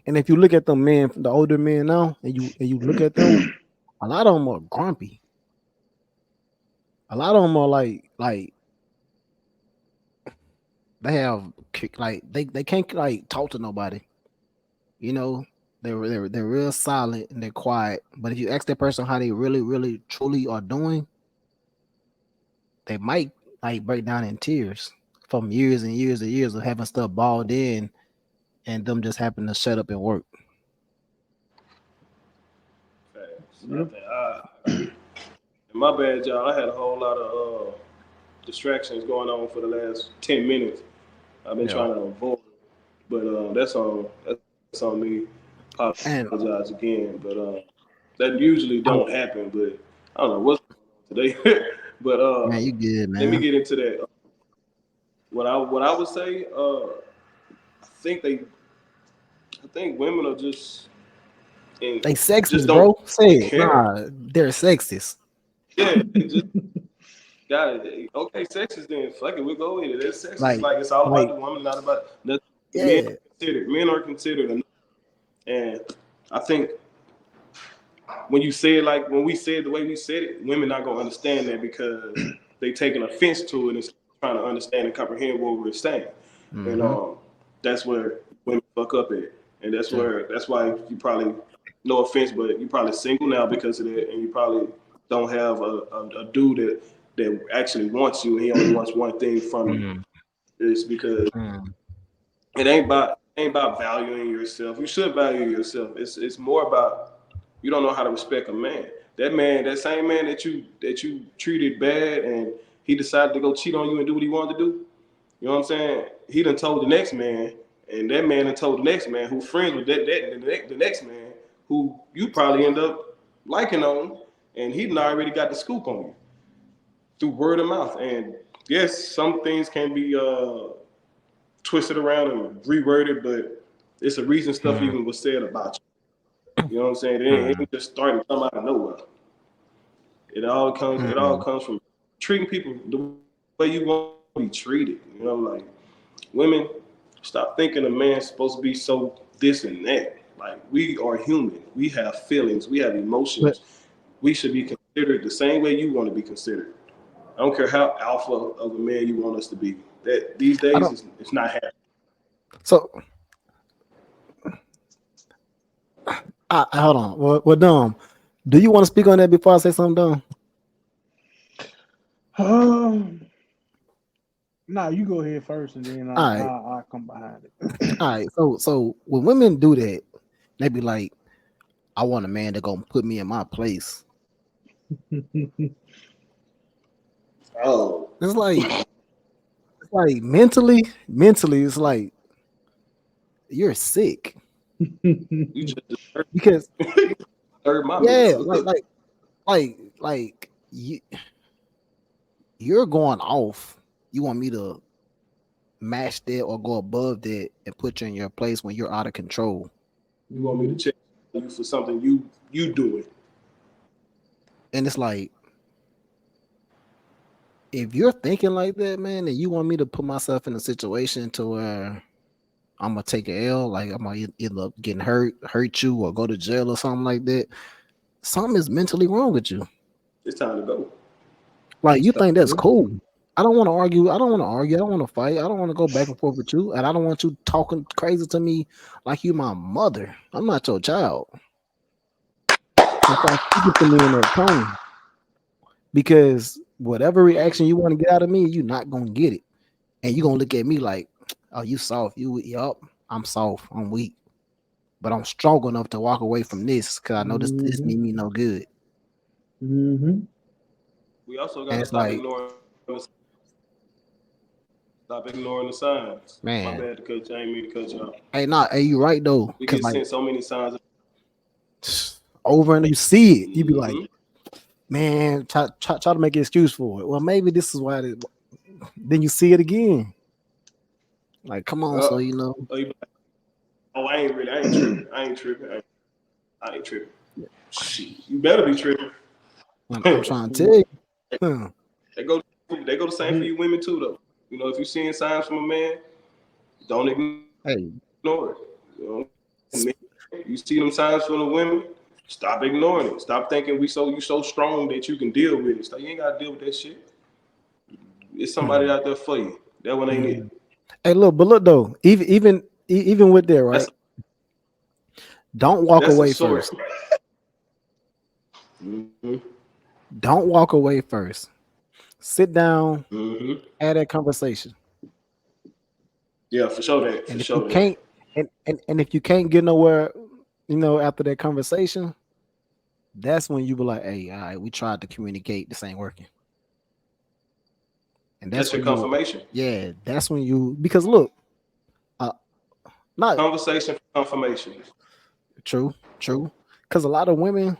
And if you look at the men, the older men now, and you look at them, a lot of them are grumpy. A lot of them are like they have like they can't like talk to nobody. You know, they're real silent and they're quiet. But if you ask that person how they really truly are doing, they might like break down in tears from years and years and years of having stuff balled in and them just happen to shut up and work. facts? Yep. I agree. And my bad, y'all. I had a whole lot of distractions going on for the last 10 minutes. I've been Yeah. trying to avoid, but that's on me. And Apologize again, but that usually I, don't happen. But I don't know what's going on today. but Man, you good, let me man. get into that. What I would say, I think they, I think women are and they just sexist, don't bro. Say it. care. Nah, they're sexist. Yeah, they just got it. Okay, sexist then. Fuck it, we'll go with it. It's sexist. Like Like it's all about like the woman, not about nothing. Men yeah. are considered. Men are considered, and I think when you say it like when we say it the way we said it, women not gonna understand that because they taking offense to it and trying to understand and comprehend what we're saying. And Mm-hmm. that's where women fuck up at. And Yeah. that's why you probably, no offense, but you probably single now because of that, and you probably don't have a dude that actually wants you. He only wants one thing from you. Mm, It's because mm. it ain't about valuing yourself. You should value yourself. It's more about you don't know how to respect a man. That man, that same man that you treated bad, and he decided to go cheat on you and do what he wanted to do. You know what I'm saying? He done told the next man, and that man done told the next man who friends with the next man who you probably end up liking on, and he done already got the scoop on you through word of mouth. And yes, some things can be twisted around and reworded, but it's a reason stuff Mm, even was said about you. You know what I'm saying? It mm, ain't just starting to come out of nowhere. It all mm. comes from treating people the way you want to be treated. You know, like women, stop thinking a man's supposed to be so this and that. Like we are human. We have feelings. We have But emotions. We should be considered the same way you want to be considered. I don't care how alpha of a man you want us to be. That these I days don't. it's not happening. So hold on. Well, Dom, do you want to speak on that before I say something, Dom? Um, nah, you go ahead first, and then All right. I'll come behind All right. So when women do that, they be like, "I want a man to go put me in my place." it. Oh, It's like mentally, it's like you're sick you just because disturbed my yeah, mental. like you're going off. You want me to match that or go above that and put you in your place when you're out of control. You want me to check you for something you doing? And it's like, if you're thinking like that, man, and you want me to put myself in a situation to where I'm gonna take a L, like I'm gonna either up getting hurt you, or go to jail or something like that, something is mentally wrong with you. It's time to go. Like you think that's Yeah. cool. I don't want to argue. I don't want to argue. I don't want to fight. I don't want to go back and forth with you. And I don't want you talking crazy to me like you my mother. I'm not your child. And stop speaking to me in that tone. Because whatever reaction you want to get out of me, you're not gonna get it. And you're gonna look at me like, oh, you soft. Yup, I'm soft. I'm weak. But I'm strong enough to walk away from this because I know this Mm-hmm. mean me no good. Mm-hmm. We also got And to it's stop like, ignoring. Stop ignoring the signs. My Man. bad to cut you. I ain't mean to cut you off. Hey, nah, hey, you right though. We Cause get like sent so many signs. over and you see it, you be like, Mhm. man, try to make an excuse for it. Well, maybe this is why. Then you see it again. Like, come on, so you know. Oh, you be like, oh, I ain't tripping. I ain't tripping. I ain't tripping. Shit, you better be tripping. I'm trying to tell you. Huh. They go the same for you women too, though. You know, if you're seeing signs from a man, don't Hey, ignore it. You know, you see them signs from the women, stop ignoring it. Stop thinking you so strong that you can deal with it. So you ain't gotta deal with that shit. It's somebody out there for you. That one ain't it. hey, look, but look though, even with that, right? That's Don't walk a away source. first. Mm-hmm. Don't walk away first. Sit down, Mm-hmm. have that conversation. Yeah, for sure that. And For if you sure that. can't, and if you can't get nowhere, you know, after that conversation, that's when you be like, hey, all right, we tried to communicate, this ain't working. And That's your confirmation. That's when you, because look, not Conversation for confirmation. true, because a lot of women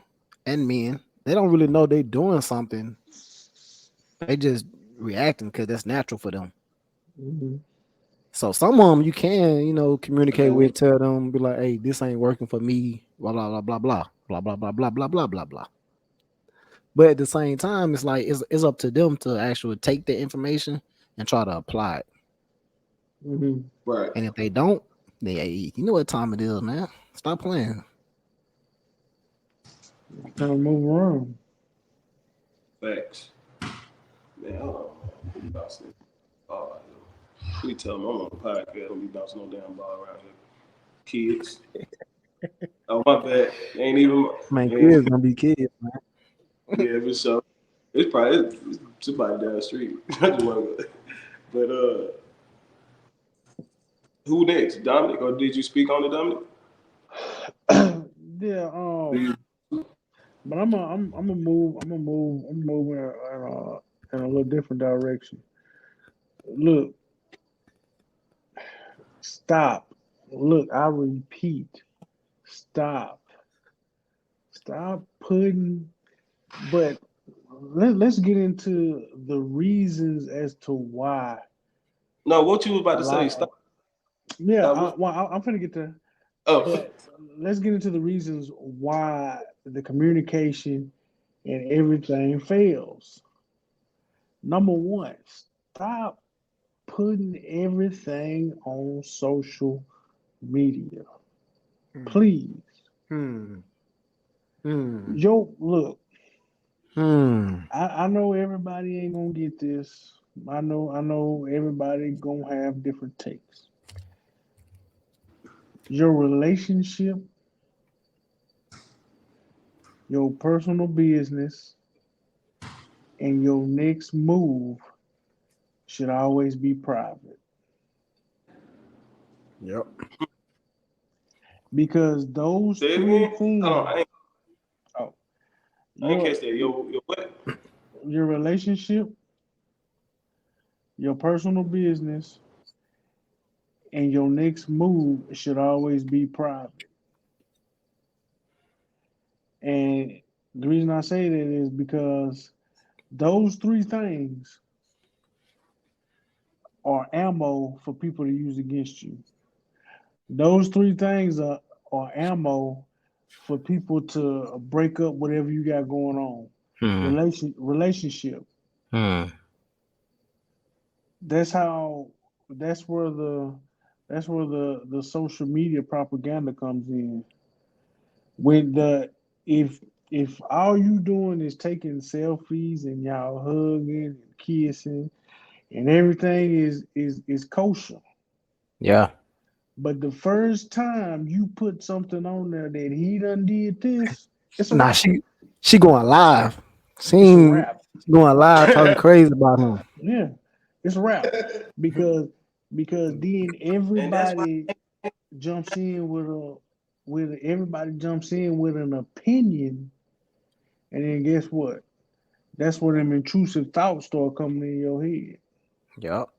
and men, they don't really know they doing something. They just reacting because that's natural for them. Mhm. So some of them you can, you know, communicate with, tell them, be like, hey, this ain't working for me, blah blah blah blah blah blah blah blah blah blah blah blah blah. But at the same time, it's like it's up to them to actually take the information and try to apply it. Mhm. Right. And if they don't, you know what time it is, man. Stop playing. Trying to move around. Facts. Man, hold on. Bouncing. Oh, you tell them I'm on the podcast. Don't be bouncing no damn ball around here. Kids. Oh, my bad. Ain't even. Man, Man. kids gonna be kids, man. Yeah, for sure. It's probably it's somebody down the street. I just want to. But who next? Dominic, or did you speak on it, Dominic? Yeah. But I'm gonna move. I'm moving in a little different direction. Look, stop. Look, I repeat, stop. Stop putting. But let's get into the reasons as to why. No, what you was about A to say? lot. Stop. Yeah. Stop. I'm gonna get there. Oh, But let's get into the reasons why the communication and everything fails. Number one, stop putting everything on social media. Please. Hmm. Hmm. Yo, look, Hmm. I know everybody ain't gonna get this. I know everybody gonna have different takes. Your relationship, your personal business, and your next move should always be private. Yep. Because those say it three again. Hold on. things, oh, I ain't your catch that. Your what? your relationship, your personal business, and your next move should always be private. And the reason I say that is because those three things are ammo for people to use against you. Those three things are ammo for people to break up whatever you got going on. Hmm. Relationship. Hmm. That's how. That's where the social media propaganda comes in. When the if all you doing is taking selfies and y'all hugging and kissing and everything is kosher, Yeah. but the first time you put something on there that he done did this, it's a Nah, wrap. she going live. She It's a ain't wrap. going live talking crazy about him. Yeah, it's a wrap because then And that's why. everybody jumps in with everybody jumps in with an opinion, and then guess what? That's where them intrusive thoughts start coming in your head. Yep.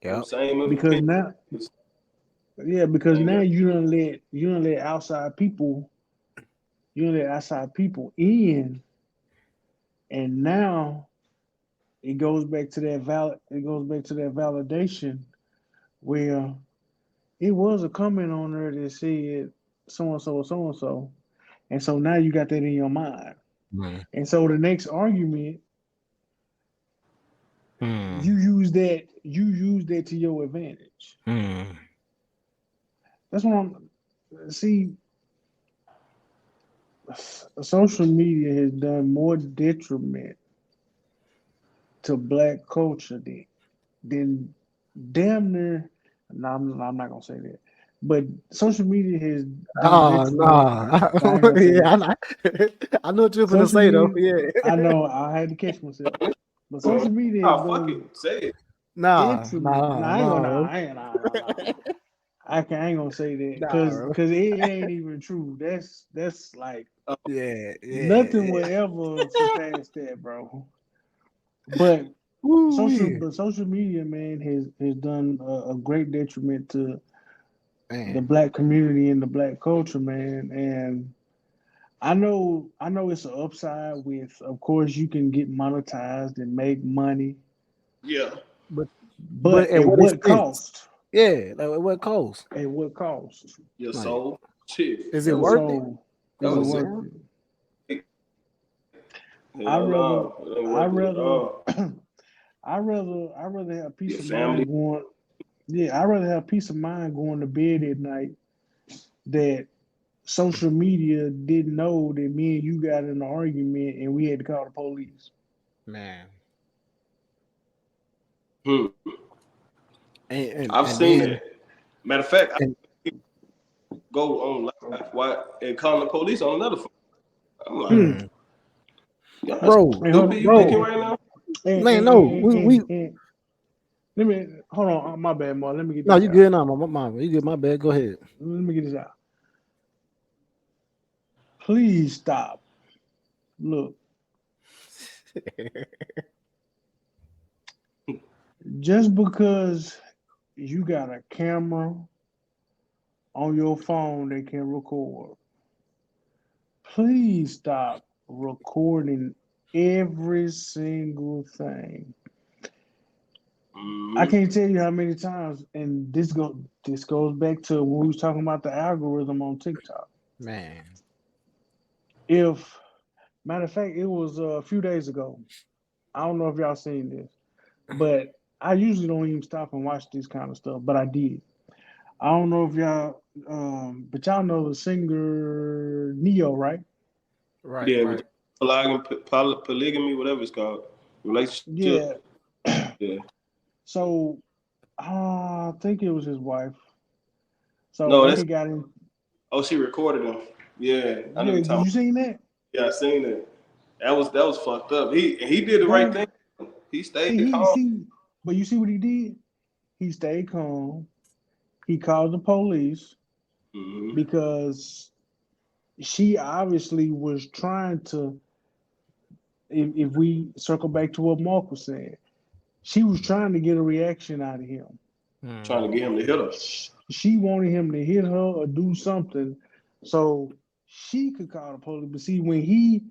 Yep. Same because opinion. now, because Same now here. you don't let outside people, in, and now it goes back to that validation where it was a comment on there that said so and so, so and so, and so now you got that in your mind, Mm. and so the next argument Mm. you use that to your advantage. Mm. That's what I'm see. Social media has done more detriment to black culture than damn near. No, I'm not gonna say that. But social media has done Nah, detriment. nah. I ain't gonna say Yeah, that. I know what you're gonna Social say though. media, Yeah. I know I had to catch myself. But social media has Ah, fuck it. done Say it. Nah, detriment. No, nah, I ain't gonna. nah, Nah, bro. I ain't. Nah. I ain't gonna say that Nah, bro. because it ain't even true. That's like Yeah, nothing yeah, will yeah. ever surpass that, bro. But Woo-wee. social media, man, has done a great detriment to the Man. black community and the black culture, man. And I know it's an upside with, of course, you can get monetized and make money, Yeah. But but at at what what expense? cost? Yeah, like at what cost? At what cost? Your Like, soul. Shit. is it That And was worth it? so, that is You know it what I'm was it. worth saying? it? I Hell rather, no. It ain't I worth it at rather, all. I rather have peace Your of family. mind going. Yeah, I rather have peace of mind going to bed at night that social media didn't know that me and you got in an argument and we had to call the police. Man. Hmm. I've And seen then it. Matter of fact, and I go on live and calling the police on another phone. I'm like, Hmm. mm, y'all bro, Hey, hold stupid on. you thinking bro, right now? man, no, we Let me hold on. My bad, Mark. Let me get no, this you out. good now, my you good, my bad. Go ahead. Let me get this out. Please stop. Look, just because you got a camera on your phone that can record, please stop recording every single thing. I Mm-hmm. can't tell you how many times, and this goes back to when we was talking about the algorithm on TikTok. Man. If matter of fact, it was a few days ago. I don't know if y'all seen this, but I usually don't even stop and watch this kind of stuff, but I did. I don't know if y'all, but y'all know the singer Neo, right? Right, Yeah, right. with polygamy, whatever it's called, relationship. Yeah. Yeah. So I think it was his wife. So No, they that's had got in. she recorded him. Yeah, I know Yeah, you're did talking. you seen that? Yeah, I seen it. That was fucked up. He did the right Bro, thing. He stayed he calm. see, but you see what he did? He stayed calm. He called the police Mm-hmm. because she obviously was trying to. If we circle back to what Mark was saying, she was trying to get a reaction out of him. Trying to Mm. get him to hit her. She wanted him to hit her or do something so she could call the police. But see, when he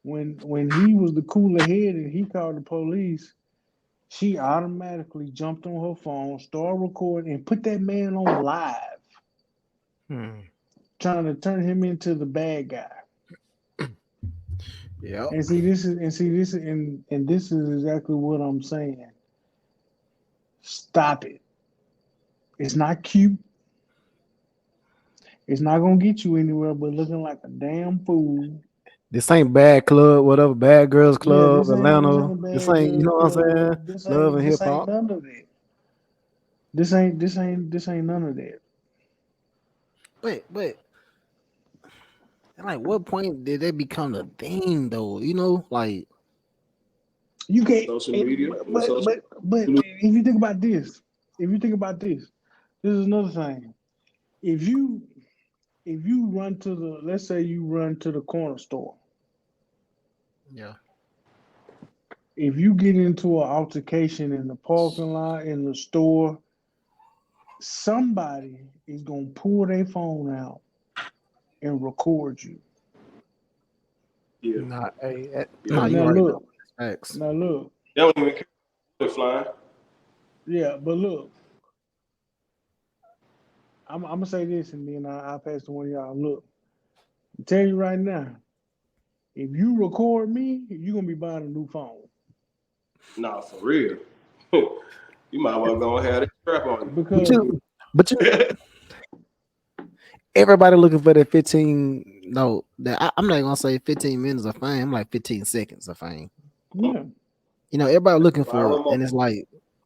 was the cooler head and he called the police, she automatically jumped on her phone, started recording, and put that man on live, Mm. trying to turn him into the bad guy. Yep. And this is exactly what I'm saying. Stop it. It's not cute. It's not gonna get you anywhere but looking like a damn fool. This ain't bad club, whatever, bad girls Yeah, club, this Atlanta. ain't This bad ain't, you girls know what I'm saying? club. Love and hip This ain't hop. none of that. This ain't none of that. But at like what point did they become a thing though? You know, like You can't. Social media and social. But if you think about this, this is another thing. If you run to the, let's say you run to the corner store yeah. if you get into an altercation in the parking lot, in the store, somebody is gonna pull their phone out and record you. Yeah, Nah, hey, yeah. nah, you Now right though. look, Facts. now look, They don't even care if they're flying. yeah, but look, I'm gonna say this and then I'll pass to one of y'all. Look, I tell you right now, if you record me, you're gonna be buying a new phone. Nah, for real. You might well go and have that strap on But Because you, you. everybody looking for that 15. No, I'm not gonna say 15 minutes of fame. I'm like 15 seconds of fame. yeah, You know, everybody looking for it, Viral and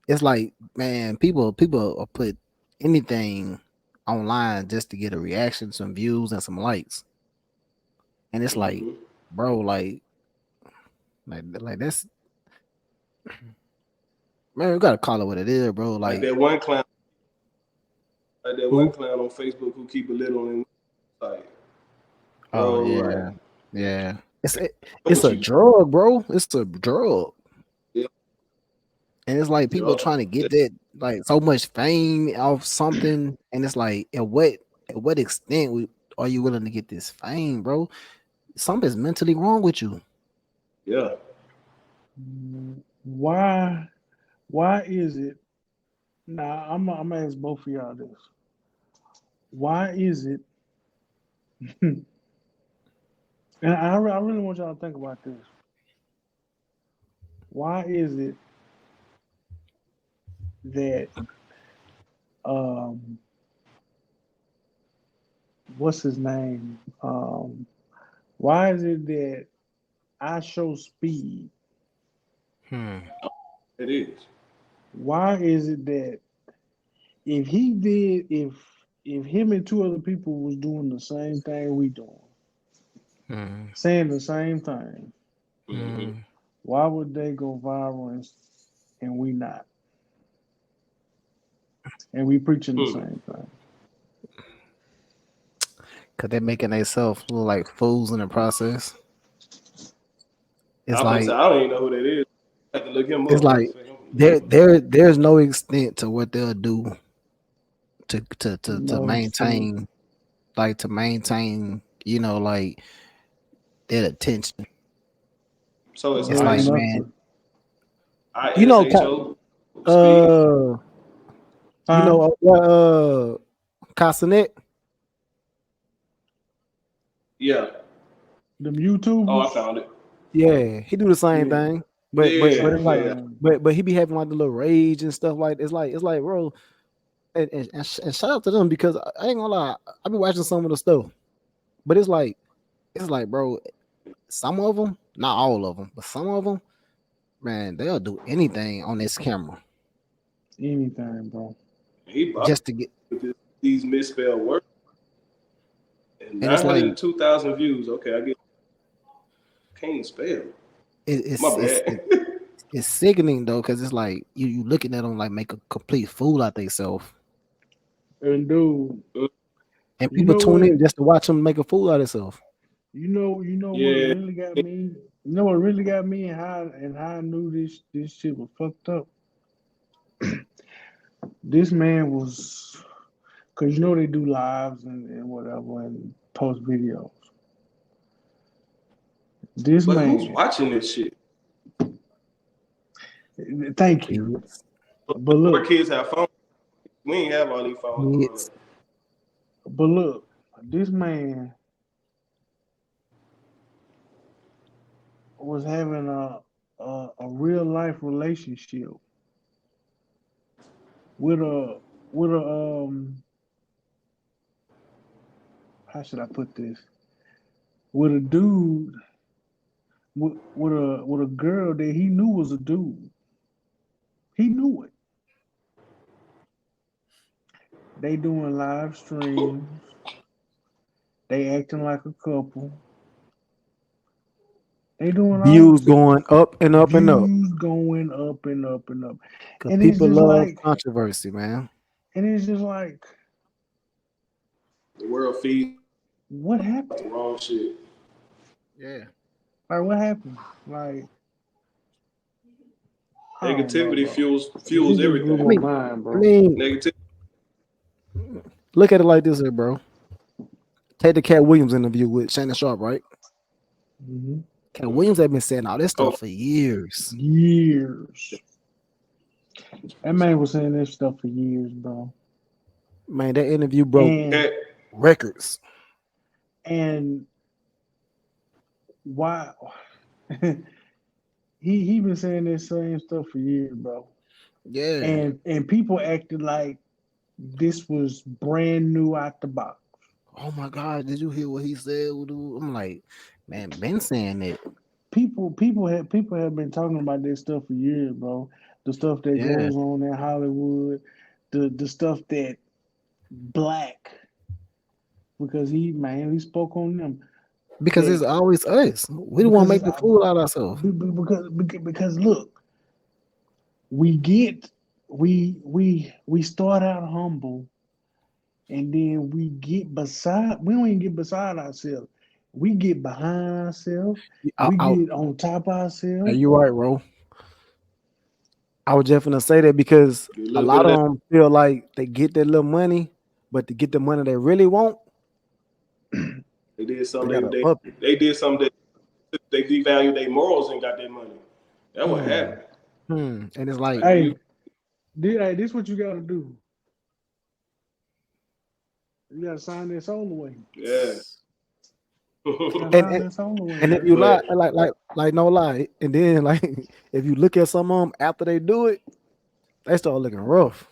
it's like, man, people will put anything online just to get a reaction, some views, and some likes, and it's like, Mhm. bro, like that's, man, you gotta call it what it is, bro. Like Like, that one clown, like that one who? clown on Facebook who keep it lit on him. Like, Oh bro, like, yeah, yeah. It's what a you? drug, bro. It's a drug. Yeah, And it's like people yeah. trying to get that like so much fame off something, and it's like at what extent are you willing to get this fame, bro? Something's mentally wrong with you. Yeah. why why is it now I'm gonna ask both of y'all this. Why is it and I really want y'all to think about this. Why is it that um what's his name? Why is it that I show speed? Hmm. It is. Why is it that if he did if him and two other people was doing the same thing we doing, Hmm. saying the same thing, Mm-hmm. Hmm. why would they go viral and we not? And we preaching the Hmm. same thing. Cause they're making themselves look like fools in the process. It's I'm gonna say like I don't even know who that is. I have to look him it's up. Matter of like fact, I'm gonna look him up. there's no extent to what they'll do to No extent. maintain, like their attention. So it's It's There's like, ISO, man, nothing. you know, speed. uh, Huh? Casanet. Yeah. Them Oh, I YouTubers? found it. Yeah, he do the same Yeah. thing, but Yeah, it's Same like, yeah. thing. but he be having like the little rage and stuff like it's like, bro, and shout out to them because I ain't gonna lie, I be watching some of the stuff, but it's like, bro, some of them, not all of them, but some of them, man, they'll do anything on this camera Anything, bro. He bought just to get, these misspelled words and and it's like 902,000 views. Okay, I get can't spell. My it's it's bad. it's sickening though, because it's like you looking at them like make a complete fool out themselves, And dude, and you people know tune what? in just to watch them make a fool out of themselves. You know what Yeah. really got me? You know what really got me and how I knew this shit was fucked up? This man was because you know they do lives and whatever and post videos. This But who's man, watching this shit? The thank you. kids, But More look, kids have phones. We ain't have all these phones growing kids. up. but look, this man was having a real life relationship with a how should I put this? With a dude with a girl that he knew was a dude. He knew it. They doing live streams. They acting like a couple. They doing all Views this stuff. going up and up and up Views going up and up and up. because And it's people just love like, controversy, man. and it's just like, The world feeds what the happened? wrong shit. Yeah. Like, what happened? Like, I don't know, Negativity bro. fuels He just blew everything. my mind, I bro. mean, Negativity. look at it like this here, bro. Take the Cat Williams interview with Shannon Sharp, right? Mm-hmm. Cat Williams have been saying all this Oh, stuff for years. Years. That man was saying that stuff for years, bro. Man, that interview broke And records. and why he been saying this same stuff for years, bro. Yeah. And people acted like this was brand new out the box. Oh my God, did you hear what he said? I'm like, man, been saying it. People have been talking about this stuff for years, bro. The stuff that Yeah. goes on in Hollywood, the stuff that Black, because he spoke on them. Because it's That always us. We don't want because to make it's the fool out of ourselves. because look, we get we start out humble, and then we don't even get beside ourselves. We get behind ourselves. We get on top of ourselves. You right, bro. I was just gonna say that because a a little lot bit of of them feel like they get that little money, but to get the money they really want, that. They did they something. gotta up it. They did something that they devalued their morals and got their money. That's what happened. And it's like, Hey, this what you gotta do. You gotta sign this soul away. Yeah. You gotta and, sign and this soul away, and if man. you lie, But like no lie, and then like if you look at some of them after they do it, they start looking rough.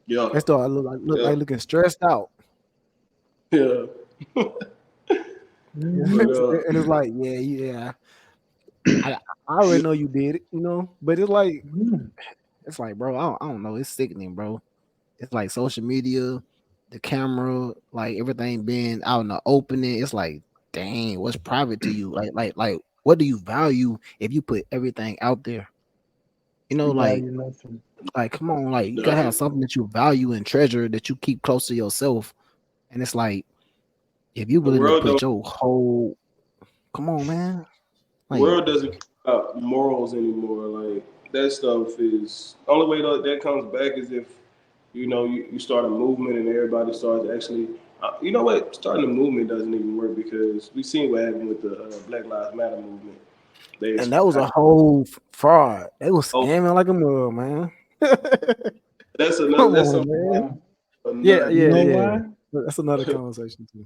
yeah, They start look yeah, like looking stressed out. yeah. Mhm. But And it's like, yeah. I already know you did it, but Mhm. it's like, bro, I don't know. It's sickening, bro. It's like social media, the camera, like everything being out in the opening. It's like, dang, what's private to you? Like, what do you value if you put everything out there? You Like, value nothing. come on, like you gotta have nothing. something that you value and treasure that you keep close to yourself. And it's like, if you The willing to world put don't. your whole, come on, man, The like, world doesn't care about morals anymore. Like that stuff is only way that comes back is if you start a movement and everybody starts actually. You know what? Starting a movement doesn't even work because we seen what happened with the Black Lives Matter movement. They and that was a whole fraud. They was oh, scamming like a mug, man. that's another. Come That's on, man. Why? Yeah, You another. know yeah. why? But that's another conversation too.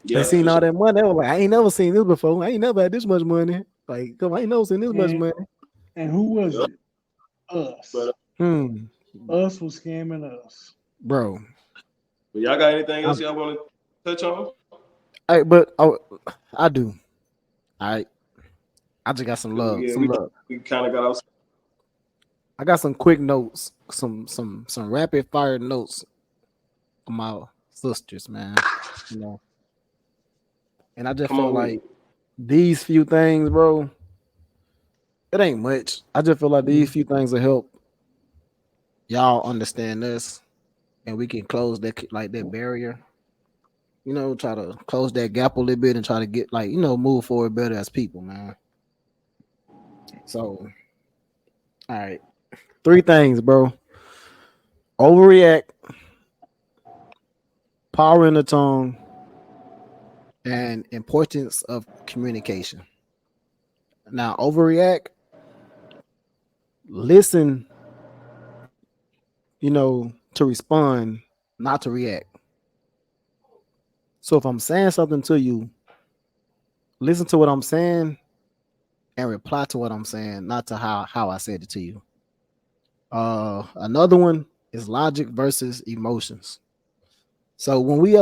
They Yeah, seen for all sure. that money. They were like, I ain't never seen this before. I ain't never had this much money. Like, come on, I ain't never seen this much And money. and who was Yep. it? Us. But Hmm. Us was scamming us. Bro. y'all got anything else I'm, y'all want to touch on? but I do. All right. I just got some Because love. yeah, Some love. we kind of got off. I got some quick notes, some rapid fire notes for my sisters, man. You know. And I just Come feel on with like it. these few things, bro, it ain't much. I just feel like these few things will help y'all understand this, and we can close that barrier. Try to close that gap a little bit and try to get move forward better as people, man. So, all right, 3 things, bro. Overreact, power in the tongue, and importance of communication. Now, overreact, listen, to respond, not to react. So if I'm saying something to you, listen to what I'm saying and reply to what I'm saying, not to how I said it to you. Another one is logic versus emotions. So when we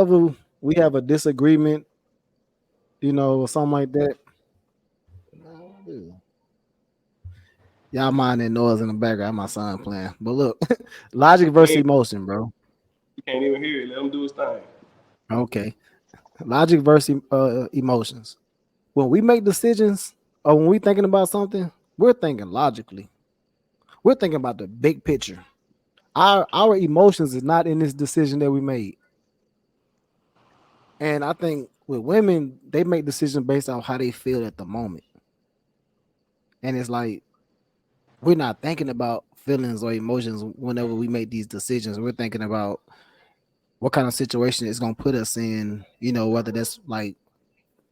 have a disagreement, or something like that. Y'all mind that noise in the background, my son playing. But look, logic versus emotion, bro. You can't even hear it. Let him do his thing. Okay. Logic versus emotions. When we make decisions or when we thinking about something, we're thinking logically. We're thinking about the big picture. Our emotions is not in this decision that we made. And I think with women, they make decisions based on how they feel at the moment. And it's like we're not thinking about feelings or emotions whenever we make these decisions. We're thinking about what kind of situation it's gonna put us in, you know, whether that's like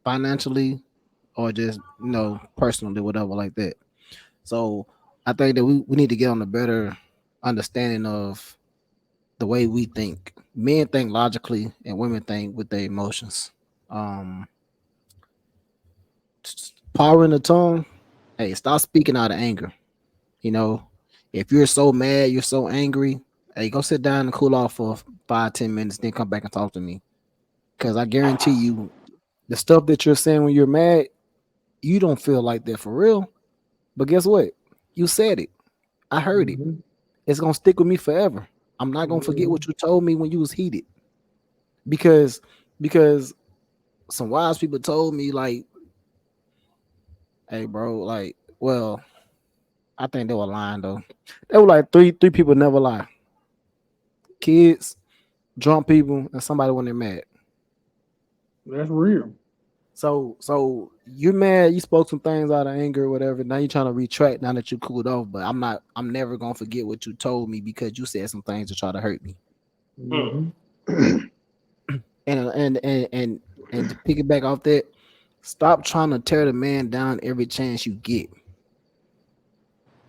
financially or just, you know, personally, whatever like that. So I think that we need to get on a better understanding of the way we think. Men think logically and women think with their emotions. Um Power in the tongue, hey, stop speaking out of anger. You know, if you're so mad, you're so angry, hey, go sit down and cool off for 5, 10 minutes, then come back and talk to me. Because I guarantee you, the stuff that you're saying when you're mad, you don't feel like that for real. But guess what? You said it. I heard it. Mhm. It's gonna stick with me forever. I'm not gonna forget what you told me when you was heated. Because because some wise people told me like, hey bro, like, well, I think they were lying though. They were like three people never lie. Kids, drunk people, and somebody when they're mad. That's real. So you're mad, you spoke some things out of anger or whatever. Now you're trying to retract now that you cooled off, but I'm never gonna forget what you told me because you said some things to try to hurt me. Mhm. And to piggyback off that, stop trying to tear the man down every chance you get.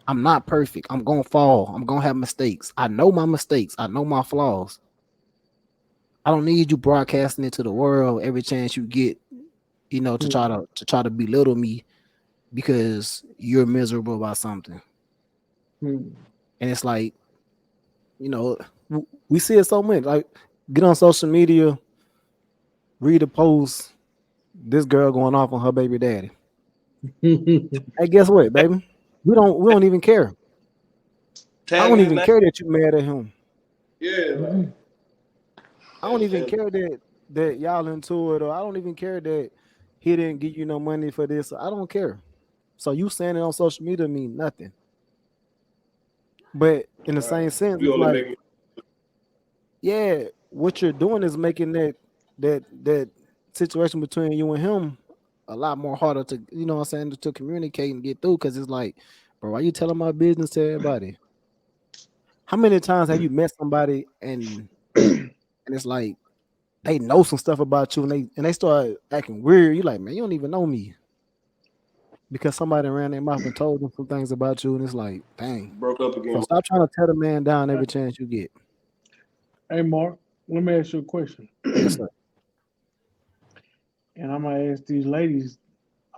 I'm not perfect. I'm gonna fall. I'm gonna have mistakes. I know my mistakes. I know my flaws. I don't need you broadcasting it to the world every chance you get, you know, to try to belittle me because you're miserable about something. Mhm. And it's like, you know, we see it so much. Like, get on social media, read a post, this girl going off on her baby daddy. Hey, guess what, baby? We don't even care. I Tagging don't his even name. care that you mad at him. Yeah, like, Mhm. I don't even and care that y'all into it, or I don't even care that he didn't give you no money for this. I don't care. So you saying it on social media mean nothing. But in the same sense, you it's only like, make me. yeah, what you're doing is making that situation between you and him a lot more harder to, you know what I'm saying, to communicate and get through. Because it's like, bro, why you telling my business to everybody? How many times have you met somebody and it's like they know some stuff about you and they start acting weird? You like, man, you don't even know me because somebody ran their mouth and told them some things about you, and it's like, dang. Broke up So again. stop trying to tear the man down every chance you get. Hey, Mark, let me ask you a question. Yes, sir. And I'm gonna ask these ladies.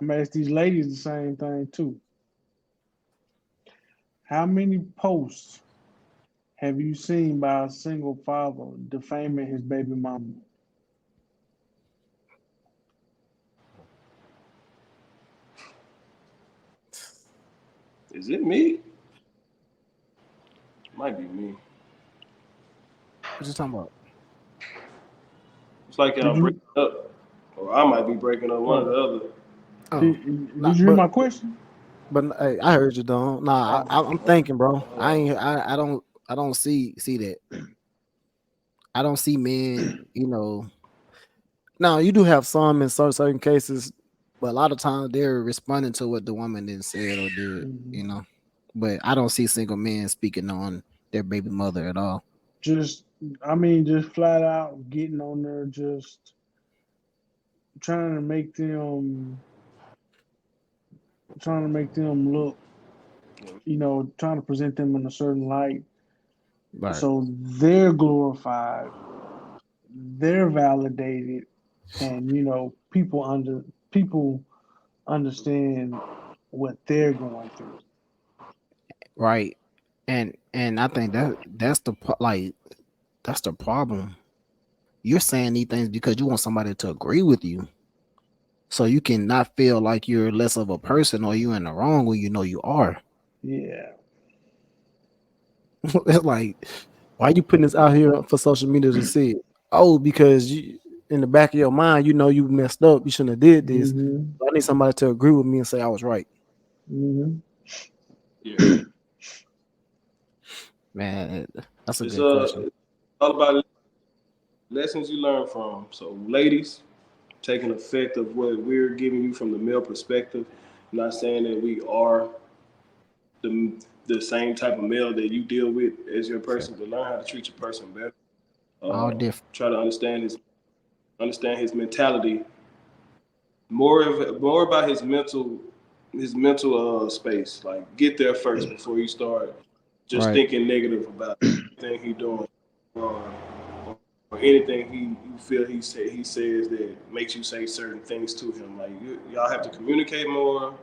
I'm gonna ask these ladies the same thing too. How many posts have you seen by a single father defaming his baby mama? Is it me? Might be me. What you talking about? It's like Did y'all breaking you up, or I might be breaking up. One or oh, the other. Oh, did not you hear but my question? but hey, I heard you, Don. Nah, Oh, I'm thinking, bro. I don't see that. I don't see men. You know, now you do have some in certain cases, but a lot of times they're responding to what the woman then said or did. mhm. You know, but I don't see single men speaking on their baby mother at all. Just I mean, just flat out getting on there, just trying to make them, trying to make them look, trying to present them in a certain light, Right. so they're glorified, they're validated, and people understand what they're going through. Right. And I think that's like that's the problem. You're saying these things because you want somebody to agree with you, so you can not feel like you're less of a person or you in the wrong when you know you are. Yeah. It's like, why you putting this out here for social media to see it? Oh, because you, in the back of your mind, you know you messed up. You shouldn't have did this. Hmm. But I need somebody to agree with me and say I was right. Hmm. Yeah. Man, that's a It's good question. it's all about lessons you learn from. So, ladies, taking effect of what we're giving you from the male perspective. I'm not saying that we are the same type of male that you deal with as your person, but learn how to treat your person better. All different. Try to understand his mentality, more about his mental space. Like get there first before you start just Right. thinking negative about anything he doing or anything you feel he says that makes you say certain things to him. Like y'all have to communicate more,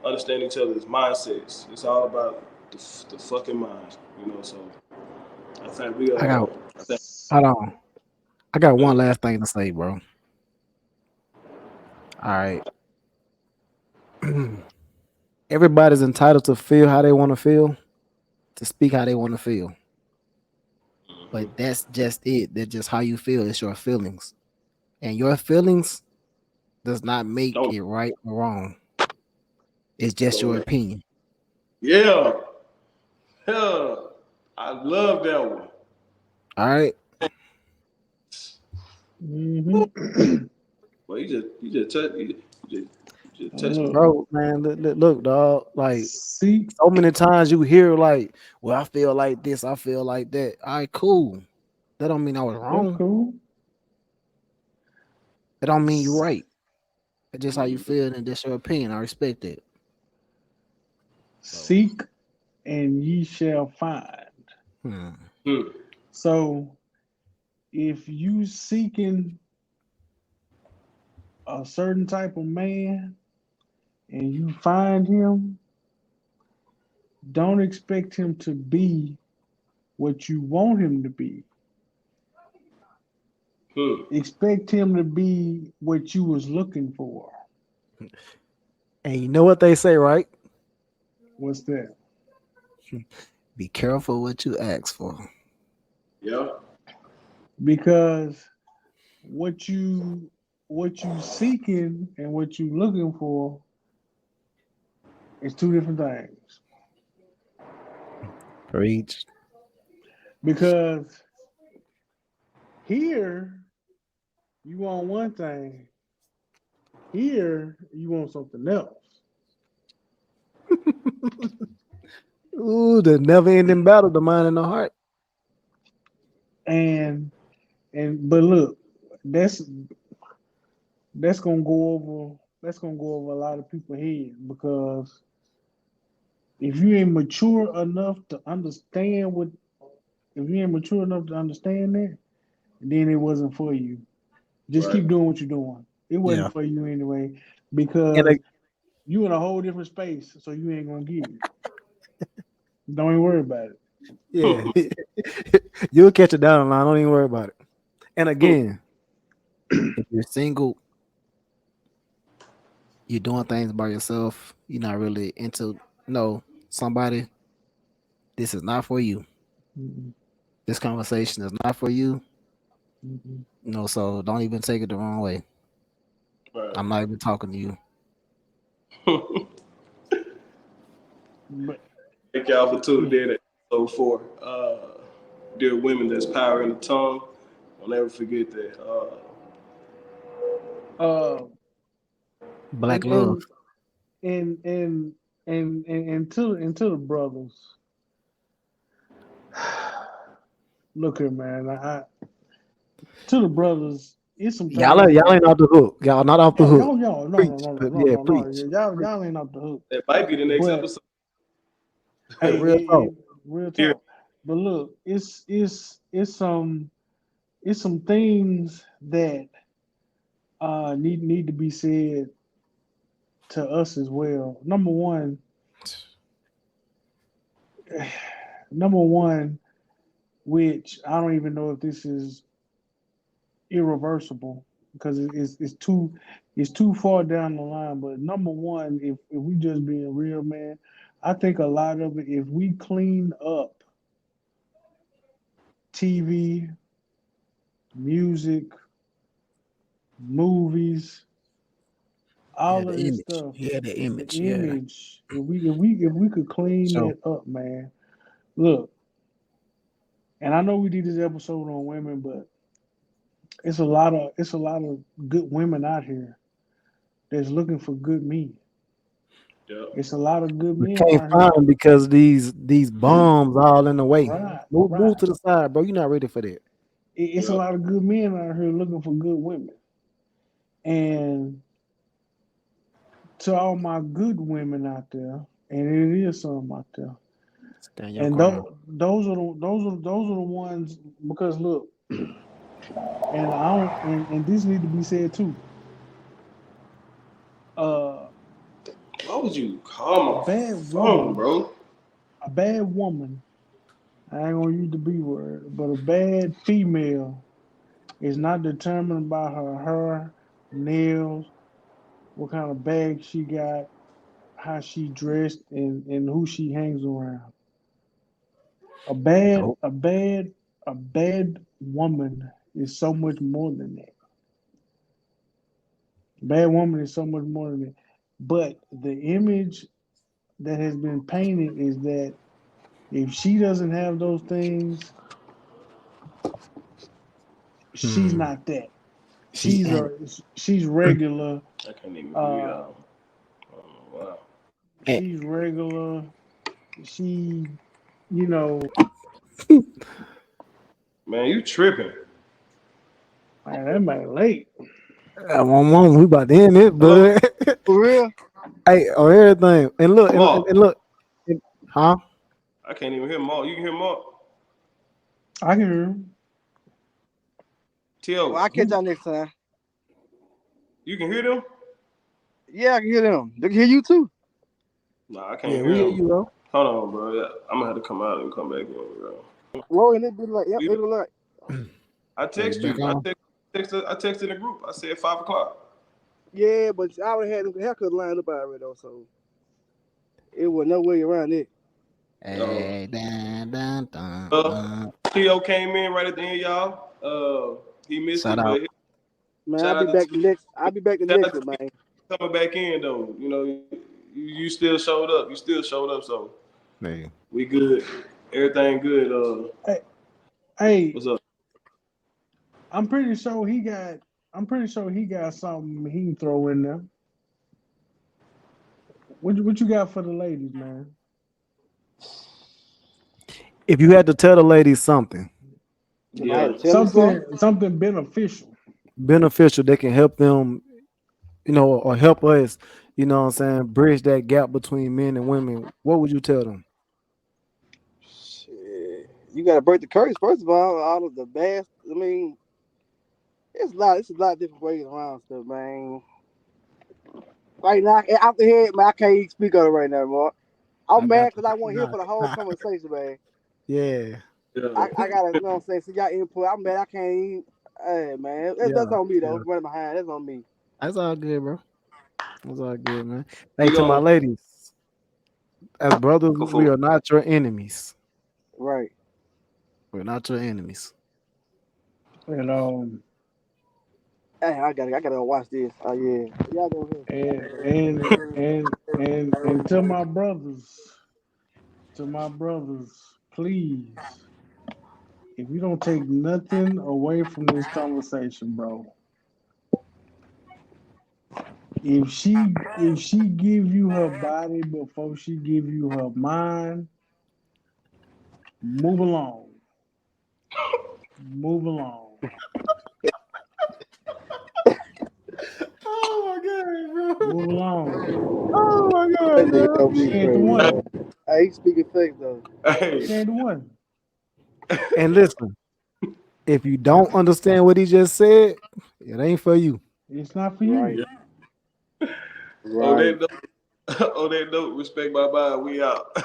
understand each other's mindsets. It's all about the fucking mind, you know. So I think we I got I think hold on. I got one last thing to say, bro. All right. Everybody's entitled to feel how they want to feel, to speak how they want to feel. But that's just it. That's just how you feel. It's your feelings. And your feelings does not make don't it right or wrong. It's just your don't opinion. yeah. Hell, I love that one. All right. Mm-hmm. Well, you just touched me. Look, Bro, man, look, dog. Like seek. so many times you hear like, well, I feel like this, I feel like that. All right, cool. That don't mean I was That's wrong. cool. That don't mean you're right. It's just how you feel and that's your opinion. I respect it. So Seek and ye shall find. hmm. Hmm. So if you seeking a certain type of man and you find him, don't expect him to be what you want him to be. Hmm. Expect him to be what you was looking for. And you know what they say, right? What's that? Be careful what you ask for. Yeah. Because what you seeking and what you looking for is two different things. Preach. Because here you want one thing, here you want something else. Ooh, the never ending battle, the mind and the heart. And but look, that's that's gonna go over a lot of people's head because if you ain't mature enough to understand what if you ain't mature enough to understand that, then it wasn't for you. Just Right. keep doing what you're doing. It Yeah. wasn't for you anyway And because you in a whole different space, so you ain't gonna get it. Don't even worry about it. yeah. You'll catch it down the line. Don't even worry about it. And again, if you're single, you're doing things by yourself, you're not really into no somebody, this is not for you. Mm-mm, This conversation is not for you. mm-mm. So don't even take it the wrong way. Right. I'm not even talking to you. But Thank y'all for tuning yeah, in at episode 4. Dear women, there's power in the tongue. I'll never forget that. uh, Black and love. and and and and to the brothers. Look here, man. To the brothers, it's some things Y'all that ain't off the hook. Y'all not off the hook. y'all, no, no, Preach. no, no, But no, yeah, no, no. preach. Preach. Y'all ain't off the hook. That might be the next But episode. hey, Real talk. real Here. talk. But look, it's some things that need to be said to us as well. Number one, which I don't even know if this is irreversible because it's too far down the line. But number one, if we just being real, man, I think a lot of it, if we clean up TV, music, movies, Yeah, all the of this image. stuff, Yeah, the the image. Yeah. image, if we could clean So that up, man. Look, and I know we did this episode on women, but it's a lot of good women out here that's looking for good men. Yeah. It's a lot of good We men can't out find here. them because these bombs all in the way. Right, Move right. to the side, bro. You're not ready for that. It's a Yeah. lot of good men out here looking for good women. And to all my good women out there, and it is some out there. Stand your And ground. those are the ones because look, and I don't and this need to be said too. Uh, Why would you a call my bad phone, woman, bro? a bad woman. I ain't gonna use the B word, but a bad female is not determined by her hair, nails, what kind of bag she got, how she dressed, and who she hangs around. A bad, Nope. a bad, a bad woman is so much more than that. A bad woman is so much more than that. But the image that has been painted is that if she doesn't have those things, she's Hmm. not that. She She's and, a she's regular. I can't even hear Uh, y'all. Oh, wow. and she's regular. She, you know, Man, you tripping. man, that man late. one moment we about to end it, Hello? but For real? hey, on everything. And look, Mark. and look, huh? I can't even hear Mark. You can hear Mark? I can hear him. Well, T.O., I'll catch y'all next time. you can hear them? Yeah, I can hear them. They can hear you too. Nah, I can't Yeah, hear we hear them. you, bro. Hold on, bro. Yeah, I'm gonna have to come out and come back in, bro. Well, and it be like, yep, You- it be like, I Are you text back you. on? I texted the group. I said 5 o'clock. yeah, but I already had the haircut lined up already though, so it was no way around it. Hey, dun, dun, dun, Uh, dun. T.O. came in right at the end, y'all. He missed Shout it, out. but Man, shout out to T. I'll be back the Shout next out to one, T man. coming back in though. You know, you still showed up. You still showed up, so Hey. we good. Everything good. Hey, What's up? I'm pretty sure he got. I'm pretty sure he got something he can throw in there. What you got for the ladies, man? If you had to tell the ladies something If I had Yeah. to tell them something, Something beneficial. beneficial that can help them, or help us, what I'm saying, bridge that gap between men and women, what would you tell them? shit, you gotta break the curse first of all of the bad. I mean, it's a lot of different ways around stuff, man. Right now, out the head, man, I can't even speak on it right now, Mark. I I'm got mad because I want to hear you. for the whole conversation, man. Yeah. Yeah. I gotta, you know what I'm saying? See y'all input. I'm mad I can't even. Hey, man, that's Yeah. on me, though. Yeah. Running behind, that's on me. That's all good, bro. That's all good, man. Hey, We to my gonna ladies, as brothers, go we for are not your enemies. Right. We're not your enemies. And Hey, I gotta watch this. Oh, yeah. Y'all go ahead. and to my brothers, please, if you don't take nothing away from this conversation, bro, if she give you her body before she give you her mind, move along. Move along. Oh my god, Move bro. along. Oh my That god, nigga bro. don't She be ain't the crazy, one. man. Hey, he speaking fake, though. She Hey. ain't the one. And listen, if you don't understand what he just said, it ain't for you. It's not for Right. you. On Right. that note, respect, bye bye. We out.